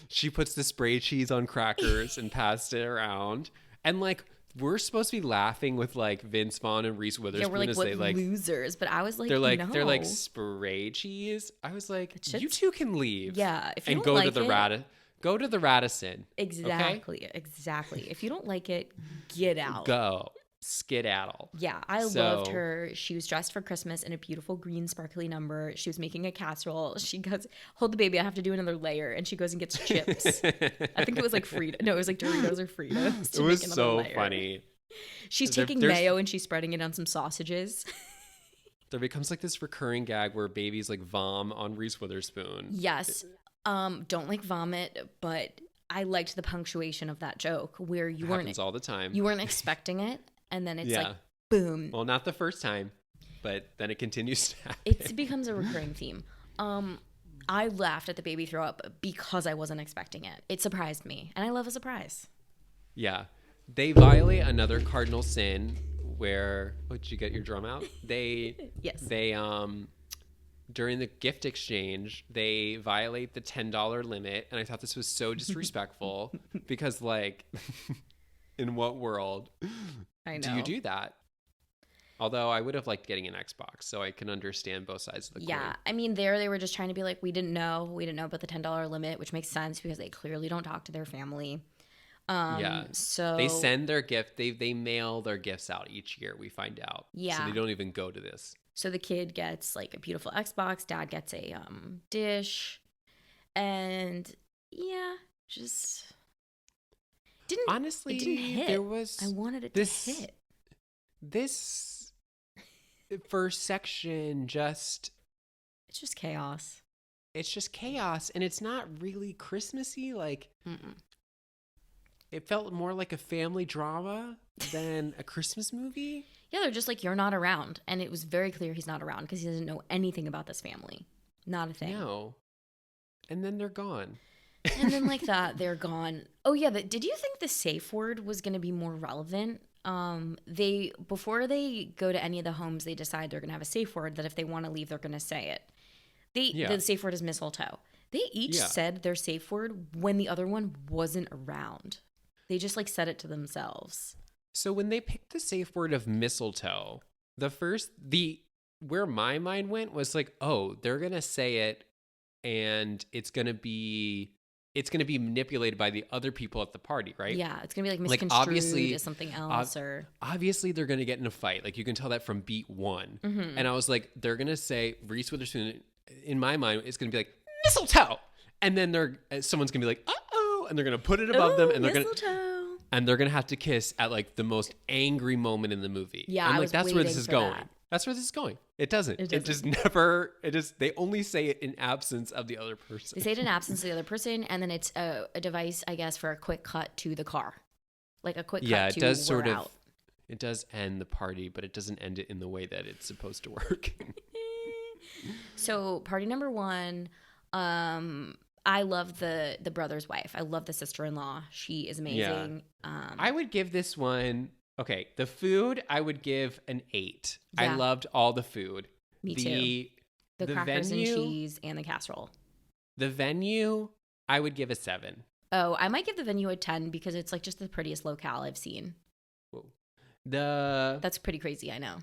She puts the spray cheese on crackers and passed it around. And like we're supposed to be laughing with like Vince Vaughn and Reese Witherspoon. Yeah, we're like, as what they like losers. But I was like, they're like no. they're like spray cheese. I was like, you two can leave. Yeah, if you and don't go like to the go to the Radisson. Exactly, exactly. If you don't like it, get out. Go. Skedaddle. Yeah, I loved her. She was dressed for Christmas in a beautiful green sparkly number. She was making a casserole. She goes, hold the baby, I have to do another layer. And she goes and gets chips. I think it was like Frito. No, it was like Doritos or Fritos. It was so funny. She's taking mayo and she's spreading it on some sausages. There becomes like this recurring gag where babies like vom on Reese Witherspoon. Yes. Don't like vomit, but I liked the punctuation of that joke where you happens all the time. You weren't expecting it. And then it's like, boom. Well, not the first time, but then it continues to happen. It becomes a recurring theme. I laughed at the baby throw up because I wasn't expecting it. It surprised me, and I love a surprise. Yeah. They violate another cardinal sin where, did you get your drum out? Yes. They, during the gift exchange, they violate the $10 limit. And I thought this was so disrespectful because like, in what world I know. do you do that? Although I would have liked getting an Xbox, so I can understand both sides of the coin. Yeah, I mean, they were just trying to be like, we didn't know about the $10 limit, which makes sense because they clearly don't talk to their family. So they send their gift. They mail their gifts out each year. We find out. Yeah. So they don't even go to this. So the kid gets like a beautiful Xbox. Dad gets a dish, and yeah, just didn't. Honestly, it didn't hit. There was. I wanted it to hit. This first section just. It's just chaos. It's just chaos, and it's not really Christmassy. Like. Mm-mm. It felt more like a family drama than a Christmas movie. Yeah, they're just like, you're not around. And it was very clear he's not around because he doesn't know anything about this family. Not a thing. No. And then they're gone. And then like that, they're gone. Oh yeah, did you think the safe word was going to be more relevant? Before they go to any of the homes, they decide they're going to have a safe word that if they want to leave, they're going to say it. The safe word is mistletoe. They each said their safe word when the other one wasn't around. They just like said it to themselves. So when they picked the safe word of mistletoe, where my mind went was like, oh, they're going to say it and it's going to be manipulated by the other people at the party, right? Yeah, it's going to be like misconstrued as something else obviously they're going to get in a fight. Like you can tell that from beat one. Mm-hmm. And I was like, they're going to say Reese Witherspoon, in my mind, it's going to be like mistletoe. And then someone's going to be like, and they're gonna put it above them, and they're gonna have to kiss at like the most angry moment in the movie. Yeah, and like that's where this is going. That's where this is going. It doesn't. It just never. They only say it in absence of the other person. They say it in absence of the other person, and then it's a device, I guess, for a quick cut to the car, like a quick cut to it does sort of. Out. It does end the party, but it doesn't end it in the way that it's supposed to work. So party number 1, I love the brother's wife. I love the sister-in-law. She is amazing. Yeah. I would give this one, okay, the food, I would give an 8. Yeah. I loved all the food. Me too. The crackers and cheese and the casserole. The venue, I would give a 7. Oh, I might give the venue a 10 because it's like just the prettiest locale I've seen. Whoa. That's pretty crazy, I know.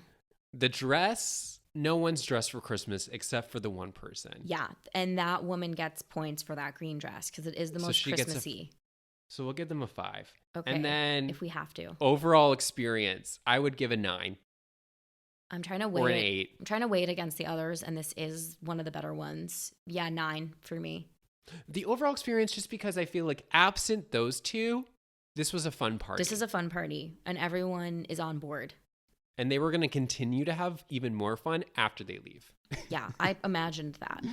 The dress, no one's dressed for Christmas except for the one person. Yeah, and that woman gets points for that green dress because it is the most Christmassy. So we'll give them a 5. Okay, and then if we have to. Overall experience, I would give a 9. I'm trying to weigh or an 8. I'm trying to weigh it against the others, and this is one of the better ones. Yeah, 9 for me. The overall experience, just because I feel like absent those two, this was a fun party. This is a fun party, and everyone is on board. And they were going to continue to have even more fun after they leave. Yeah, I imagined that.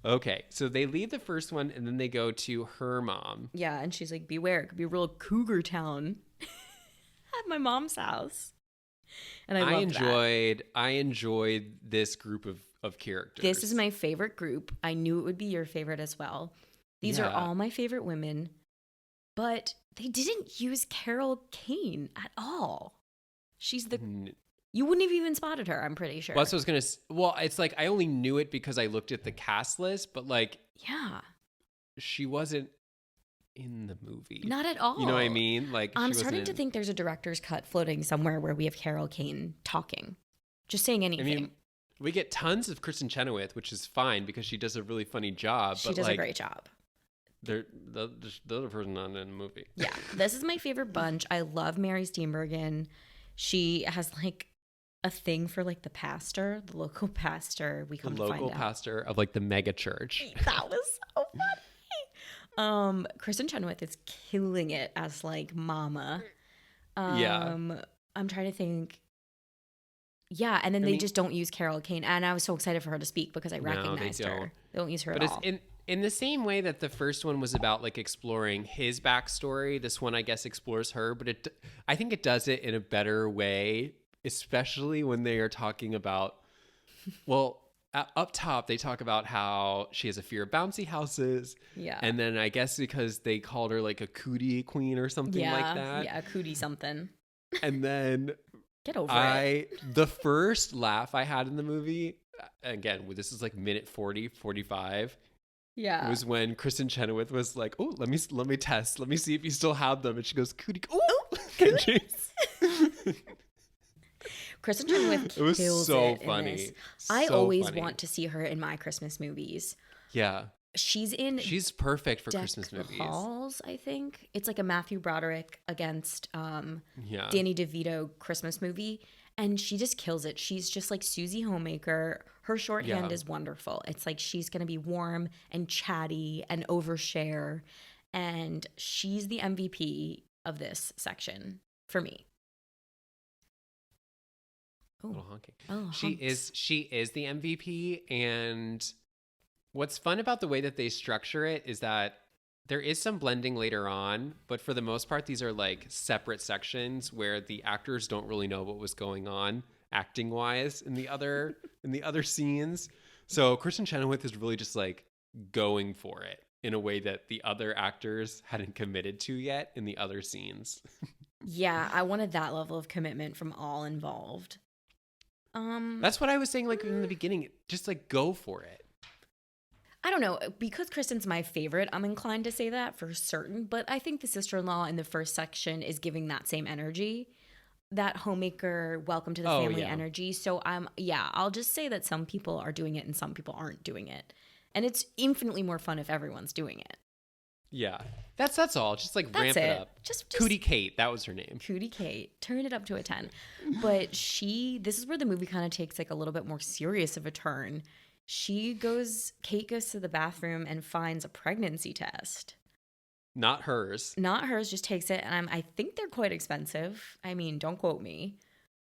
Okay, so they leave the first one, and then they go to her mom. Yeah, and she's like, beware, it could be a real cougar town at my mom's house. And I enjoyed this group of characters. This is my favorite group. I knew it would be your favorite as well. These are all my favorite women, but they didn't use Carol Kane at all. She's you wouldn't have even spotted her, I'm pretty sure. Well, that's what I was going to... it's like I only knew it because I looked at the cast list, but like... Yeah. She wasn't in the movie. Not at all. You know what I mean? Like, I'm starting to think there's a director's cut floating somewhere where we have Carol Kane talking. Just saying anything. I mean, we get tons of Kristen Chenoweth, which is fine because she does a really funny job. She does a great job. The other person not in the movie. Yeah. This is my favorite bunch. I love Mary Steenburgen. She has like a thing for like the pastor, the local pastor. We come to find out. The local pastor of like the mega church. That was so funny. Kristen Chenoweth is killing it as like mama. I'm trying to think. Yeah, and then they just don't use Carol Kane, and I was so excited for her to speak because I recognized her. They don't use her at all. But it's in the same way that the first one was about like exploring his backstory. This one, I guess, explores her, but I think it does it in a better way, especially when they are talking about. Well, up top, they talk about how she has a fear of bouncy houses. Yeah. And then I guess because they called her like a cootie queen or something like that. Yeah, a cootie something. And then get over it. The first laugh I had in the movie, again, this is like minute 40, 45. Yeah. It was when Kristen Chenoweth was like, "Oh, let me test. Let me see if you still have them." And she goes, "Cootie." Oh, cooties. Kristen Chenoweth it was so funny. I always want to see her in my Christmas movies. Yeah. She's perfect for Christmas movies. Halls, I think. It's like a Matthew Broderick against Danny DeVito Christmas movie. And she just kills it. She's just like Susie Homemaker. Her shorthand is wonderful. It's like she's going to be warm and chatty and overshare. And she's the MVP of this section for me. Oh, a little honking. Oh, she is the MVP. And what's fun about the way that they structure it is that there is some blending later on, but for the most part, these are like separate sections where the actors don't really know what was going on acting wise in the other scenes. So Kristen Chenoweth is really just like going for it in a way that the other actors hadn't committed to yet in the other scenes. Yeah, I wanted that level of commitment from all involved. That's what I was saying like in the beginning. Just like go for it. I don't know. Because Kristen's my favorite, I'm inclined to say that for certain. But I think the sister-in-law in the first section is giving that same energy, that homemaker, welcome to the family energy. So I'll just say that some people are doing it and some people aren't doing it. And it's infinitely more fun if everyone's doing it. Yeah. That's all. Just like ramp it up. Just Cootie Kate, that was her name. Cootie Kate. Turn it up to a 10. But this is where the movie kind of takes like a little bit more serious of a turn. Kate goes to the bathroom and finds a pregnancy test. Not hers. Just takes it. And I think they're quite expensive. I mean, don't quote me.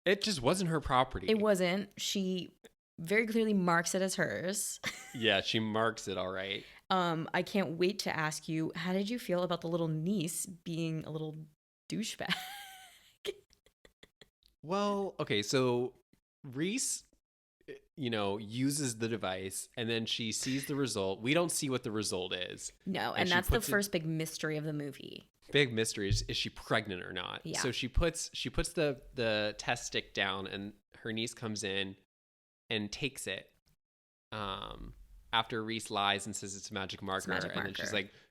It just wasn't her property. It wasn't. She very clearly marks it as hers. Yeah, she marks it all right. I can't wait to ask you, how did you feel about the little niece being a little douchebag? Well, okay, so Reese, uses the device and then she sees the result. We don't see what the result is. No, and that's the first big mystery of the movie. Big mystery is she pregnant or not? Yeah. So she puts the test stick down and her niece comes in and takes it. After Reese lies and says it's a magic marker, and then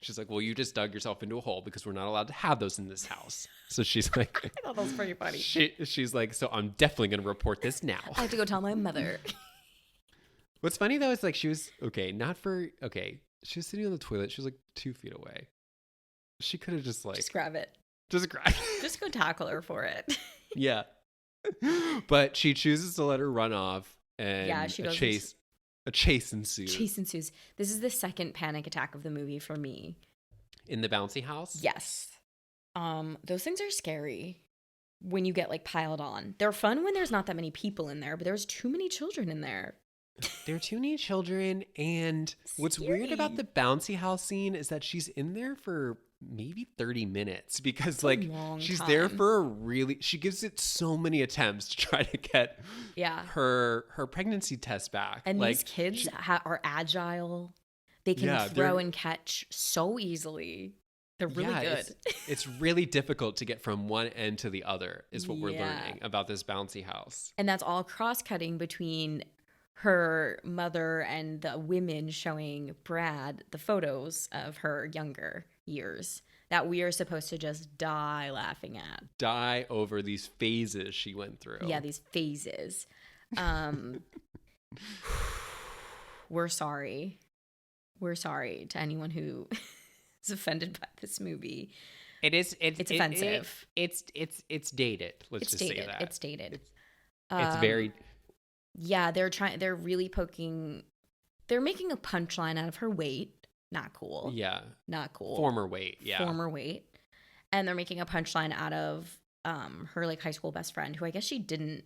she's like, well, you just dug yourself into a hole because we're not allowed to have those in this house. So she's like, I thought that was pretty funny. She's like, so I'm definitely going to report this now. I have to go tell my mother. What's funny though is like she was she was sitting on the toilet. She was like 2 feet away. She could have just grab it. Just grab it. Just go tackle her for it. Yeah. But she chooses to let her run off, and she goes a chase ensues. This is the second panic attack of the movie for me. In the bouncy house? Yes. Those things are scary when you get piled on. They're fun when there's not that many people in there, but there's too many children in there. There are too many children, and what's weird about the bouncy house scene is that she's in there for maybe 30 minutes because she's there for she gives it so many attempts to try to get her pregnancy test back. And these kids are agile. They can throw and catch so easily. They're really good. It's really difficult to get from one end to the other is what we're learning about this bouncy house. And that's all cross-cutting between her mother and the women showing Brad the photos of her younger years that we are supposed to just die laughing at. Die over these phases she went through. Yeah, these phases. We're sorry. We're sorry to anyone who is offended by this movie. It's offensive. It's dated. Let's just say that. It's dated. It's very... Yeah, they're really poking, they're making a punchline out of her weight. Not cool. Yeah. Not cool. Former weight. Yeah. Former weight. And they're making a punchline out of her high school best friend, who I guess she didn't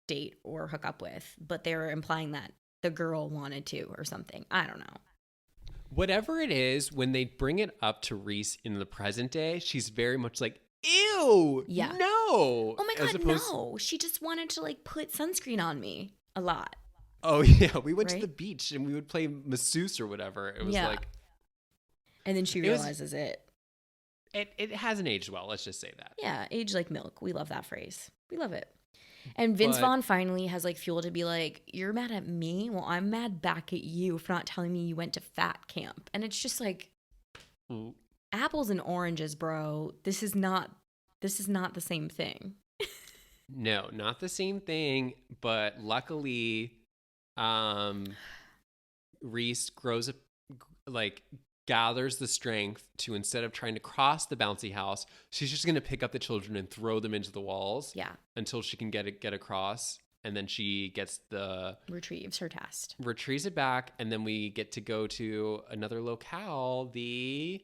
date or hook up with, but they were implying that the girl wanted to or something. I don't know. Whatever it is, when they bring it up to Reese in the present day, she's very much like, ew, yeah. No. Oh my God, no. She just wanted to put sunscreen on me a lot. Oh yeah, we went to the beach and we would play masseuse or whatever. It was and then she realizes it hasn't aged well. Let's just say that. Yeah, age like milk. We love that phrase. We love it. And Vince Vaughn finally has fuel to be like, you're mad at me? Well, I'm mad back at you for not telling me you went to fat camp. And it's just apples and oranges, bro. This is not the same thing. No, not the same thing. But luckily, Reese grows up, gathers the strength to, instead of trying to cross the bouncy house, she's just going to pick up the children and throw them into the walls. Yeah. Until she can get across. And then she gets retrieves her test. Retrieves it back. And then we get to go to another locale, the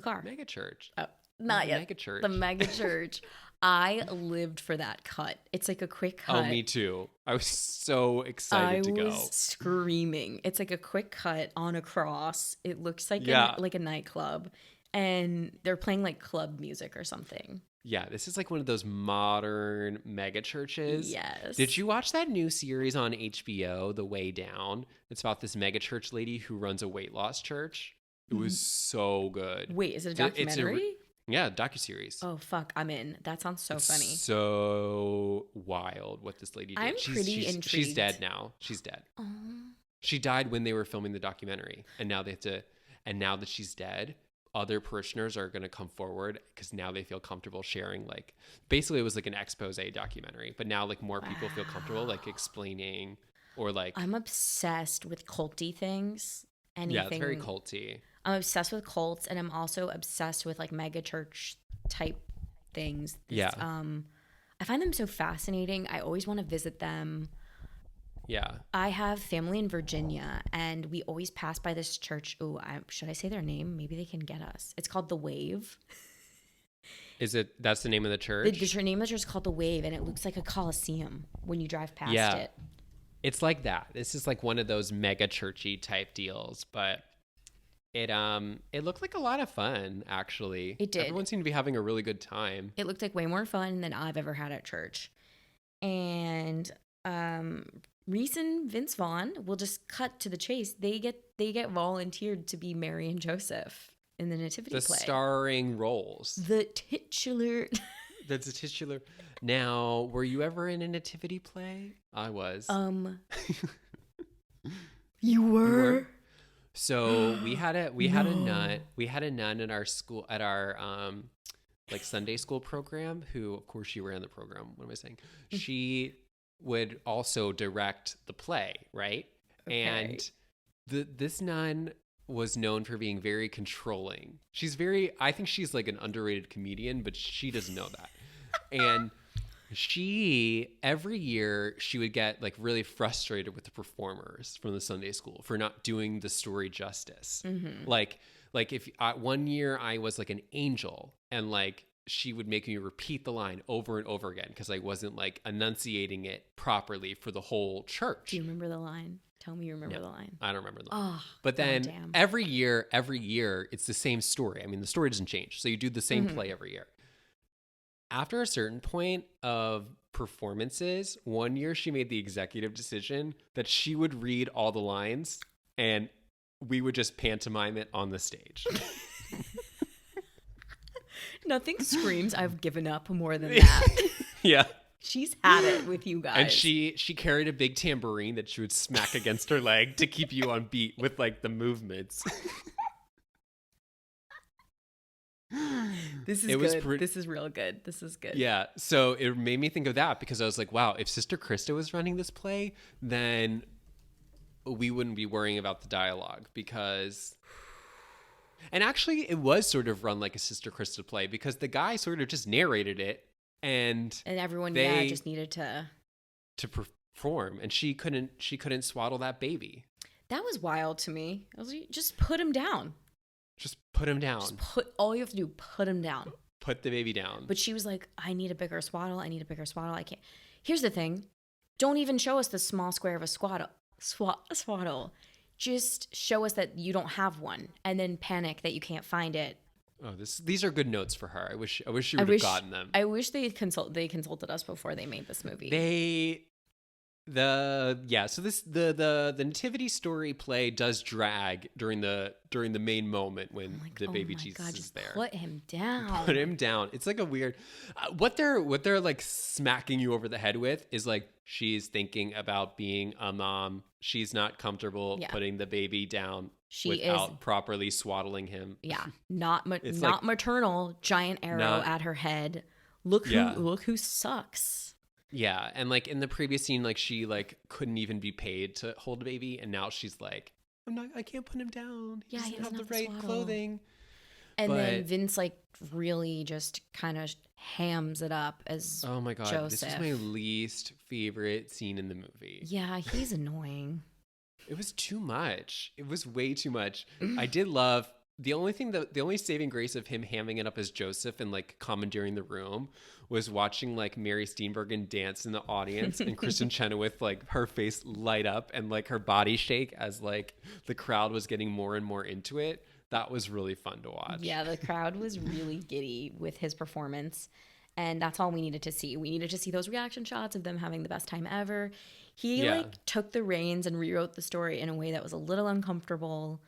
car. Mega church. Oh, not yet. Mega church. The mega church. I lived for that cut. It's a quick cut. Oh, me too. I was so excited to go. I was screaming. It's a quick cut on a cross. It looks like a nightclub. And they're playing club music or something. Yeah, this is one of those modern mega churches. Yes. Did you watch that new series on HBO, The Way Down? It's about this mega church lady who runs a weight loss church. It was so good. Wait, is it a documentary? Yeah, docuseries. Oh, fuck. I'm in. That sounds so funny. So wild what this lady did. I'm pretty intrigued. She's dead now. She's dead. Oh. She died when they were filming the documentary. And now now that she's dead, other parishioners are going to come forward because now they feel comfortable sharing. Basically, it was an expose documentary. But now, more people feel comfortable, explaining or I'm obsessed with culty things. Anything. Yeah, it's very culty. I'm obsessed with cults, and I'm also obsessed with mega church type things. I find them so fascinating. I always want to visit them. Yeah. I have family in Virginia, and we always pass by this church. Oh, should I say their name? Maybe they can get us. It's called The Wave. That's the name of the church? The name of the church is called The Wave, and it looks like a coliseum when you drive past it. It's like that. This is one of those mega churchy type deals, but it looked like a lot of fun, actually. It did. Everyone seemed to be having a really good time. It looked like way more fun than I've ever had at church. and Reese and Vince Vaughn will just cut to the chase. They get volunteered to be Mary and Joseph in the nativity play. The starring roles. The titular. That's a titular. Now, were you ever in a nativity play? I was. You were? So we had a nun at our school, at our like Sunday school program, who of course she ran the program. What am I saying? She would also direct the play, right? Okay. And this nun was known for being very controlling. I think she's like an underrated comedian, but she doesn't know that. And every year she would get like really frustrated with the performers from the Sunday school for not doing the story justice. Mm-hmm. Like if one year I was like an angel, and like she would make me repeat the line over and over again because I wasn't like enunciating it properly for the whole church. Do you remember the line? Tell me you remember the line. I don't remember the line. But then every year, it's the same story. I mean, the story doesn't change. So you do the same play every year. After a certain point of performances, one year she made the executive decision that she would read all the lines and we would just pantomime it on the stage. Nothing screams I've given up more than that. Yeah. She's had it with you guys. And she carried a big tambourine that she would smack against her leg to keep you on beat with like the movements. This is good. This is real good. This is good. Yeah. So it made me think of that because I was like, wow, if Sister Krista was running this play, then we wouldn't be worrying about the dialogue because... And actually, it was sort of run like a Sister Krista play because the guy sort of just narrated it. And everyone, just needed to perform, and she couldn't swaddle that baby. That was wild to me. I was like, just put him down. Just put him down. All you have to do, put him down. Put the baby down. But she was like, I need a bigger swaddle. I can't. Here's the thing. Don't even show us the small square of a swaddle. Just show us that you don't have one, and then panic that you can't find it. Oh, these are good notes for her. I wish she would have gotten them. I wish they consulted us before they made this movie. The nativity story play does drag during the main moment when the baby Jesus is there. Put him down. Put him down. It's like a weird what they're like smacking you over the head with is like she's thinking about being a mom. She's not comfortable putting the baby down without properly swaddling him. Yeah, not maternal. Giant arrow at her head. Look who sucks. Yeah, and like in the previous scene, like she like couldn't even be paid to hold a baby, and now she's like, I can't put him down. He doesn't have the right clothing. And then Vince like really just kind of hams it up as oh my god, Joseph. This is my least favorite scene in the movie. Yeah, he's annoying. It was too much. It was way too much. I did love the only saving grace of him hamming it up as Joseph and like commandeering the room was watching like Mary Steenburgen dance in the audience and Kristen Chenoweth like her face light up and like her body shake as like the crowd was getting more and more into it. That was really fun to watch. Yeah, the crowd was really giddy with his performance. And that's all we needed to see. We needed to see those reaction shots of them having the best time ever. He like took the reins and rewrote the story in a way that was a little uncomfortable.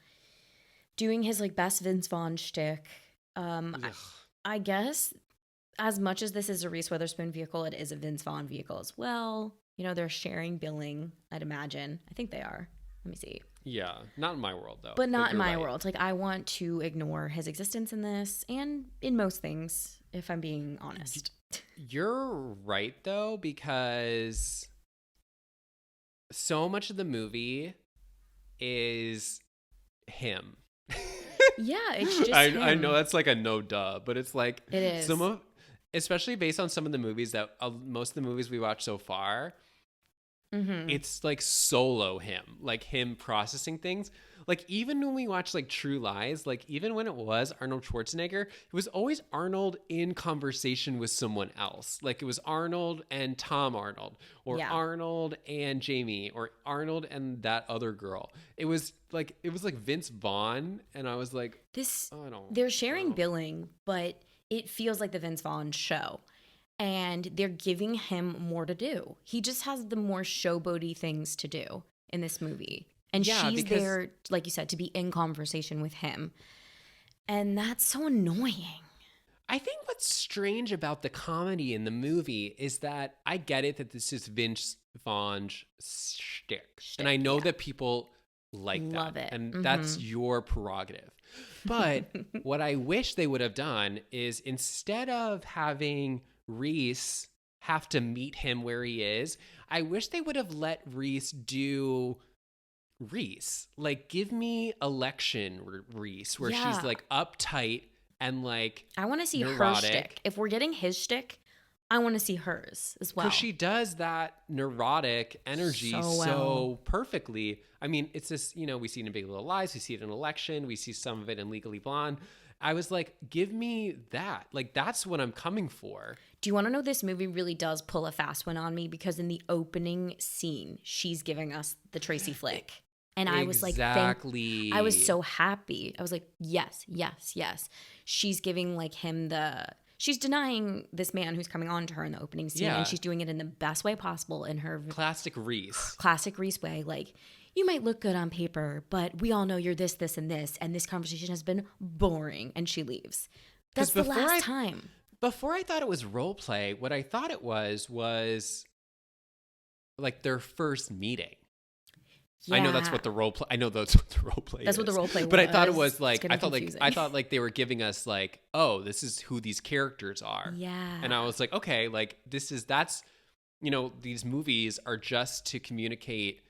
Doing his like best Vince Vaughn shtick. I guess as much as this is a Reese Witherspoon vehicle, it is a Vince Vaughn vehicle as well. You know, they're sharing billing, I'd imagine. I think they are. Let me see. Yeah, not in my world though. But not in my world. Like I want to ignore his existence in this and in most things, if I'm being honest. You're right though, because so much of the movie is him. Yeah, it's just him. I know that's like a no duh, but it's like it is. Especially based on some of the movies that most of the movies we watched so far, it's like solo him, like him processing things. Like even when we watch like True Lies, like even when it was Arnold Schwarzenegger, it was always Arnold in conversation with someone else. Like it was Arnold and Tom Arnold, or Arnold and Jamie, or Arnold and that other girl. It was like Vince Vaughn, and I was like, they're sharing billing, but it feels like the Vince Vaughn show. and they're giving him more to do. He just has the more showboaty things to do in this movie. And she's there, like you said, to be in conversation with him. And that's so annoying. I think what's strange about the comedy in the movie is that I get it that this is Vince Vaughn's shtick. And I know that people love it. And that's your prerogative. But what I wish they would have done is, instead of having Reese have to meet him where he is, I wish they would have let Reese do Reese. Like, give me election Reese, where she's like uptight and like I want to see neurotic. Her shtick. If we're getting his shtick, I want to see hers as well. Because she does that neurotic energy so perfectly. I mean, it's just, we see it in Big Little Lies, we see it in Election, we see some of it in Legally Blonde. I was like, give me that. Like, that's what I'm coming for. Do you want to know, this movie really does pull a fast one on me, because in the opening scene, she's giving us the Tracy flick. And I was like, I was so happy. I was like, yes, yes, yes. She's giving like him she's denying this man who's coming on to her in the opening scene. And she's doing it in the best way possible, in her classic Reese way. Like, you might look good on paper, but we all know you're this, this, and this. And this conversation has been boring. And she leaves. That's the last time. Before I thought it was role play, what I thought it was like their first meeting. Yeah. I know that's what the role play. I know that's what the role play. That's what the role play was. But I thought it was like I thought like they were giving us like, oh, this is who these characters are. Yeah. And I was like, okay, like that's these movies are just to communicate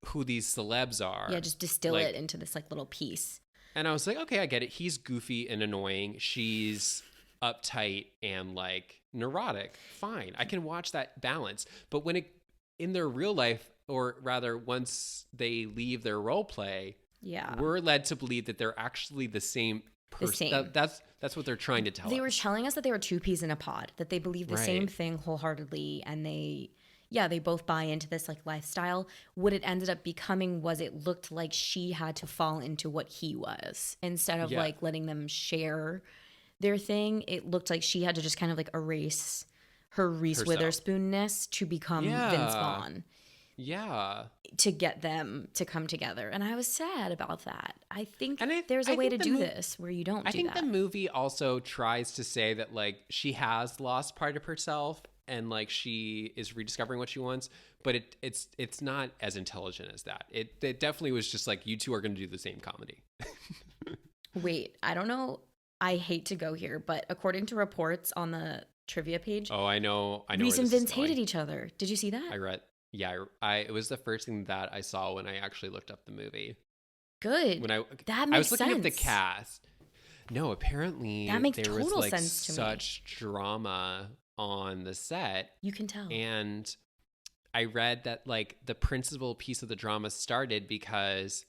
who these celebs are. Yeah, just distill it into this like little piece. And I was like, okay, I get it. He's goofy and annoying. She's uptight and like neurotic. Fine, I can watch that balance. But when in their real life, or rather, once they leave their role play, we're led to believe that they're actually the same person. That's what they're trying to tell us. They were telling us that they were two peas in a pod, that they believe the same thing wholeheartedly, and they both buy into this like lifestyle. What it ended up becoming was, it looked like she had to fall into what he was, instead of like letting them share their thing. It looked like she had to just kind of like erase her Reese Witherspoon-ness to become Vince Vaughn. Yeah. To get them to come together. And I was sad about that. I think there's a way to do this where you don't do that. I think the movie also tries to say that like she has lost part of herself and like she is rediscovering what she wants, but it's not as intelligent as that. It definitely was just like, you two are going to do the same comedy. Wait, I don't know. I hate to go here, but according to reports on the trivia page. Oh, I know. Reese and Vince hated each other. Did you see that? I read. Yeah, it was the first thing that I saw when I actually looked up the movie. Good. That makes sense. I was looking up the cast. No, apparently that makes there total was like sense to such drama on the set. You can tell. And I read that like the principal piece of the drama started because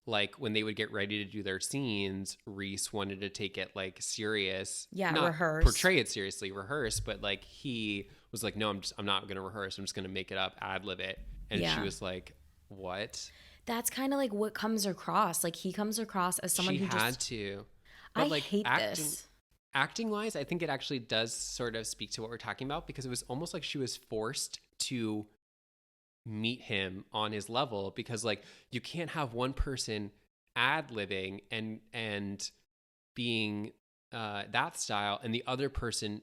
like when they would get ready to do their scenes, Reese wanted to take it like serious. Yeah, not rehearse. Portray it seriously, rehearse, but like he was like, no, I'm not going to rehearse. I'm just going to make it up, ad-lib it. And she was like, what? That's kind of like what comes across. Like he comes across as someone who had just... to. But I like hate this. Acting-wise, I think it actually does sort of speak to what we're talking about, because it was almost like she was forced to meet him on his level, because like you can't have one person ad-libbing and being that style and the other person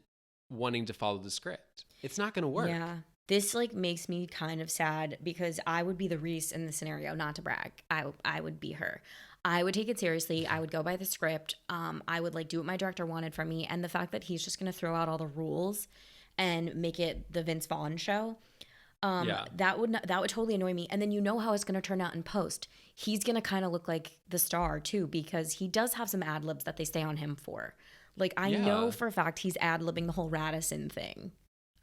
wanting to follow the script. It's not going to work. Yeah. This like makes me kind of sad, because I would be the Reese in the scenario, not to brag. I would be her. I would take it seriously. I would go by the script. I would like do what my director wanted from me. And the fact that he's just going to throw out all the rules and make it the Vince Vaughn show, that would totally annoy me. And then you know how it's going to turn out in post. He's going to kind of look like the star too, because he does have some ad libs that they stay on him for. Like I know for a fact he's ad libbing the whole Radisson thing.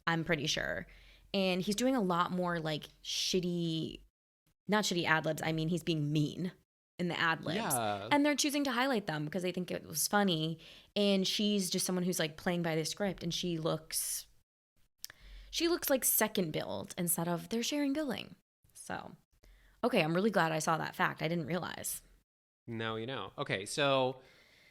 I'm pretty sure. And he's doing a lot more like not shitty ad libs. I mean, he's being mean in the ad libs. Yeah. And they're choosing to highlight them because they think it was funny. And she's just someone who's like playing by the script, and she looks like second billed instead of they're sharing billing. So, okay, I'm really glad I saw that fact. I didn't realize. Now you know. Okay, so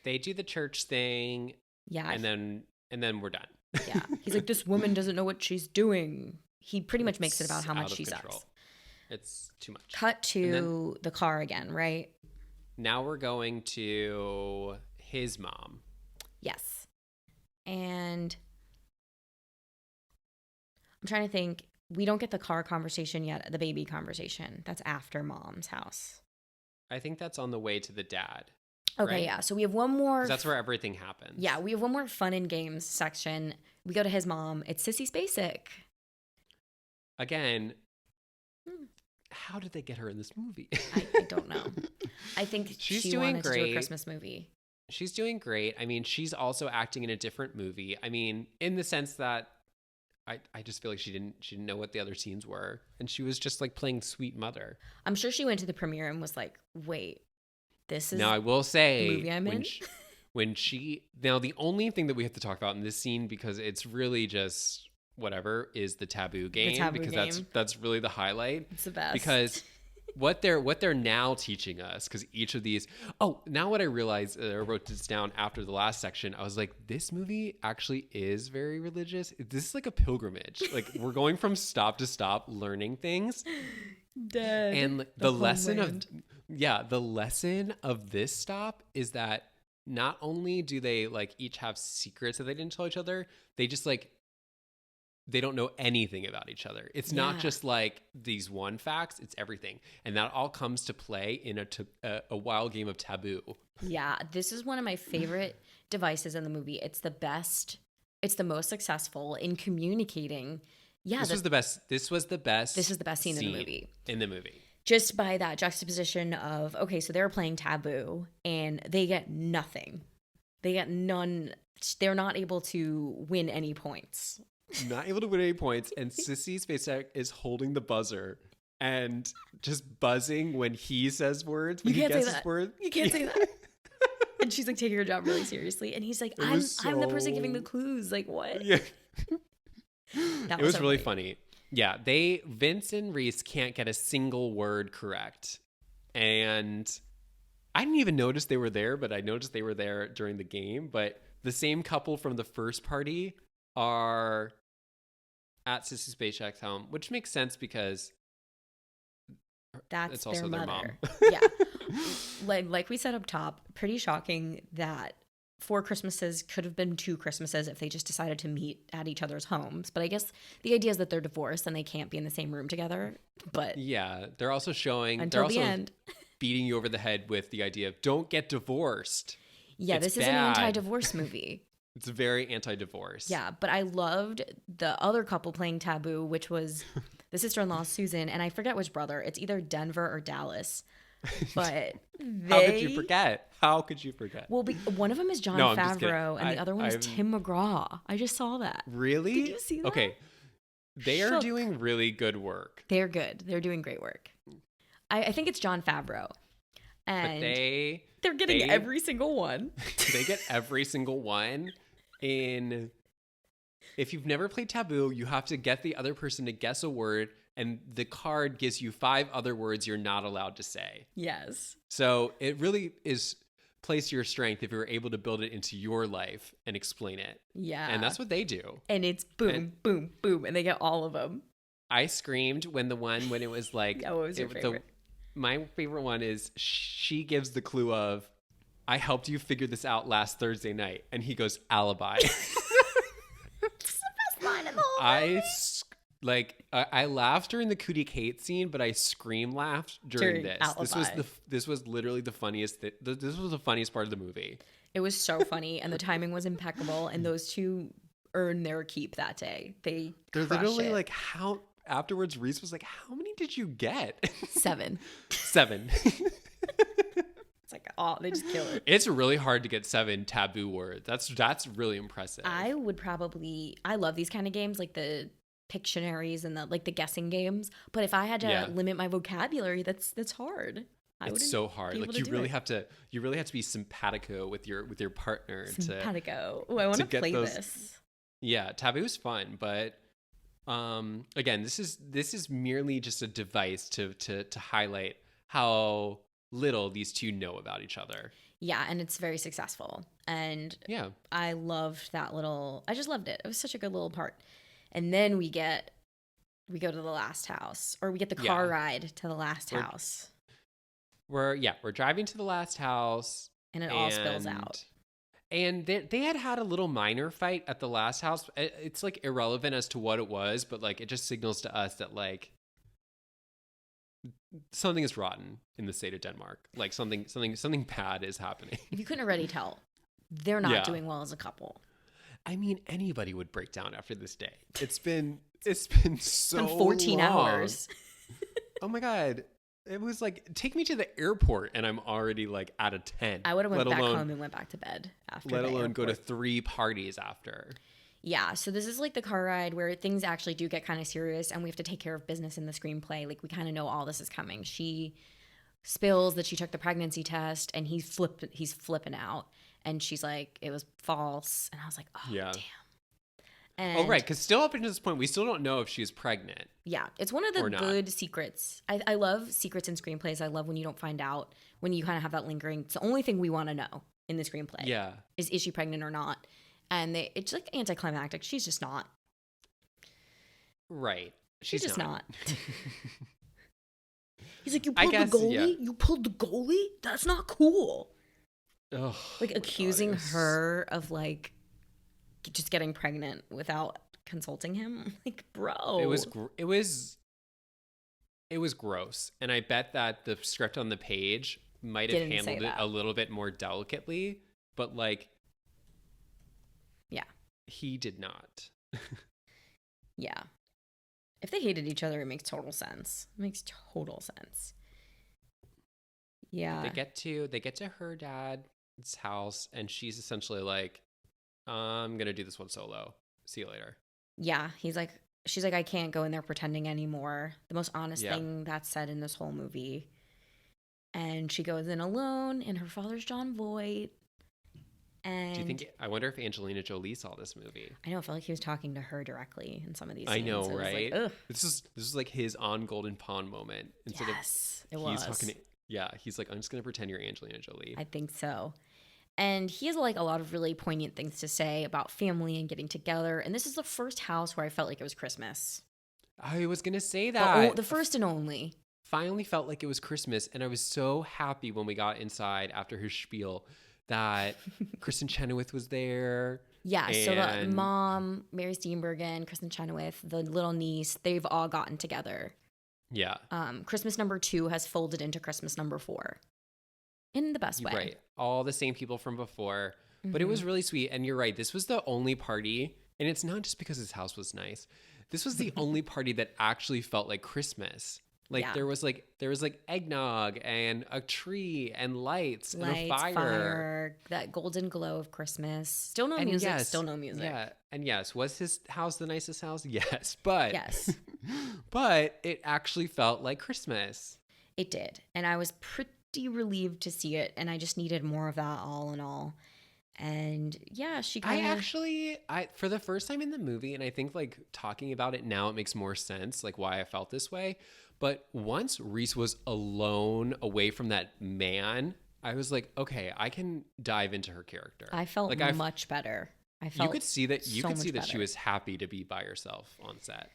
they do the church thing. Yeah. And then we're done. Yeah. He's like, this woman doesn't know what she's doing. He pretty much makes it about how much she sucks. It's too much. Cut to the car again, right? Now we're going to his mom. Yes. And I'm trying to think. We don't get the car conversation yet, the baby conversation. That's after mom's house. I think that's on the way to the dad. Okay, right? yeah. So we have one more. That's where everything happens. Yeah, we have one more fun and games section. We go to his mom. It's Sissy Spacek. Again, how did they get her in this movie? I don't know. I think she's she doing wanted great. to do a Christmas movie. She's doing great. I mean, she's also acting in a different movie. I mean, in the sense that I just feel like she didn't know what the other scenes were, and she was just like playing sweet mother. I'm sure she went to the premiere and was like, "Wait, this is." Now I will say, the movie I'm in? Now the only thing that we have to talk about in this scene, because it's really just whatever, is the taboo game, because that's really the highlight. It's the best. Because what they're now teaching us, because each of these, now what I realized, I wrote this down after the last section, I was like, this movie actually is very religious. This is like a pilgrimage. Like, we're going from stop to stop learning things. Dead. And the lesson of this stop is that not only do they like each have secrets that they didn't tell each other, they just like, they don't know anything about each other. It's not just like these one facts, it's everything. And that all comes to play in a wild game of taboo. Yeah, this is one of my favorite devices in the movie. It's the best. It's the most successful in communicating. Yeah, This was the best. This was the best scene in the movie. Just by that juxtaposition of, okay, so they're playing taboo and they get nothing. They get none. They're not able to win any points. Not able to win any points, and Sissy Spacek is holding the buzzer and just buzzing when he says words. When you can't he say that. Words. You can't say that. And she's like taking her job really seriously, and he's like, "I'm the person giving the clues." Like, what? Yeah, it was really funny. Yeah, Vince and Reese can't get a single word correct, and I didn't even notice they were there, but I noticed they were there during the game. But the same couple from the first party are at Sissy Spacek's home, which makes sense because that's it's also their their mom. Yeah. like we said up top, pretty shocking that 4 Christmases could have been 2 Christmases if they just decided to meet at each other's homes. But I guess the idea is that they're divorced and they can't be in the same room together. But yeah, they're also end. beating you over the head with the idea of don't get divorced. Yeah, this is an anti-divorce movie. It's very anti-divorce. Yeah, but I loved the other couple playing taboo, which was the sister-in-law, Susan, and I forget which brother. It's either Denver or Dallas. But How could you forget? Well, one of them is Jon Favreau, and the other one is Tim McGraw. I just saw that. Really? Did you see that? Okay. They are doing really good work. They're good. They're doing great work. I think it's Jon Favreau. And but they're getting every single one. They get every single one. If you've never played Taboo, you have to get the other person to guess a word, and the card gives you 5 other words you're not allowed to say. Yes. So it really is place to your strength if you're able to build it into your life and explain it. Yeah. And that's what they do. And it's boom, boom, boom, and they get all of them. I screamed when it was like... Yeah, what was your favorite? My favorite one is she gives the clue of, I helped you figure this out last Thursday night. And he goes, alibi. It's the best line in the whole movie. I laughed during the Cootie Kate scene, but I scream laughed during this. Alibi. This was literally the funniest. This was the funniest part of the movie. It was so funny, and the timing was impeccable. And those two earned their keep that day. They're literally like, how? Afterwards, Reese was like, "How many did you get?" 7. 7. It's like, oh, they just kill it. It's really hard to get 7 taboo words. That's really impressive. I love these kind of games, like the Pictionaries and the guessing games. But if I had to limit my vocabulary, that's hard. It's so hard. Like you really have to be simpatico with your partner. Simpatico. Oh, I want to play this. Yeah, taboo is fun, but again, this is merely just a device to highlight how little these two know about each other. Yeah, and it's very successful. And Yeah. I loved that little, I just loved it. It was such a good little part. And then we go to the last house, or we get the car ride to the last house. We're driving to the last house. And it all spills out. And they had a little minor fight at the last house. It's like irrelevant as to what it was, but like it just signals to us that like something is rotten in the state of Denmark. Like something bad is happening. If you couldn't already tell, they're not doing well as a couple. I mean, anybody would break down after this day. It's been so 14 long. hours. Oh my God. It was like, take me to the airport and I'm already like out of 10. I would have went back home and went back to bed after. Let alone go to 3 parties after. Yeah, so this is like the car ride where things actually do get kind of serious and we have to take care of business in the screenplay. Like we kind of know all this is coming. She spills that she took the pregnancy test and he's flipping out. And she's like, it was false. And I was like, oh, damn. And right, because still up until this point, we still don't know if she's pregnant. Yeah, it's one of the good secrets. I love secrets in screenplays. I love when you don't find out, when you kind of have that lingering. It's the only thing we want to know in the screenplay. Yeah. Is she pregnant or not? And it's like anticlimactic. She's just not. Right. She's just not. He's like, you pulled the goalie? Yeah. You pulled the goalie? That's not cool. Ugh, like accusing her of like just getting pregnant without consulting him. I'm like, bro. It was gross. And I bet that the script on the page might have handled it a little bit more delicately, but like, yeah, he did not. Yeah. If they hated each other, it makes total sense. Yeah. They get to her dad's house and she's essentially like, I'm going to do this one solo. See you later. Yeah. She's like, I can't go in there pretending anymore. The most honest thing that's said in this whole movie. And she goes in alone, and her father's Jon Voight. And I wonder if Angelina Jolie saw this movie. I know, I felt like he was talking to her directly in some of these scenes. I know, so right? Like, this is like his on Golden Pond moment. Yes, it was. He's like, I'm just going to pretend you're Angelina Jolie. I think so. And he has like a lot of really poignant things to say about family and getting together. And this is the first house where I felt like it was Christmas. I was going to say that. The first and only. Finally felt like it was Christmas. And I was so happy when we got inside after his spiel that Kristen Chenoweth was there. Yeah, so the mom, Mary Steenburgen, Kristen Chenoweth, the little niece, they've all gotten together. Yeah. Christmas number 2 has folded into Christmas number 4. In the best way. Right. All the same people from before. Mm-hmm. But it was really sweet. And you're right. This was the only party. And it's not just because his house was nice. This was the only party that actually felt like Christmas. Like there was eggnog and a tree and lights and a fire. That golden glow of Christmas. Still no music. Yeah. And yes, was his house the nicest house? Yes. But yes. But it actually felt like Christmas. It did. And I was pretty relieved to see it. And I just needed more of that all in all. And yeah, she kind of... I for the first time in the movie, and I think like talking about it now, it makes more sense, like why I felt this way. But once Reese was alone away from that man, I was like, okay, I can dive into her character. I felt like much better. I felt you could see that better. She was happy to be by herself on set.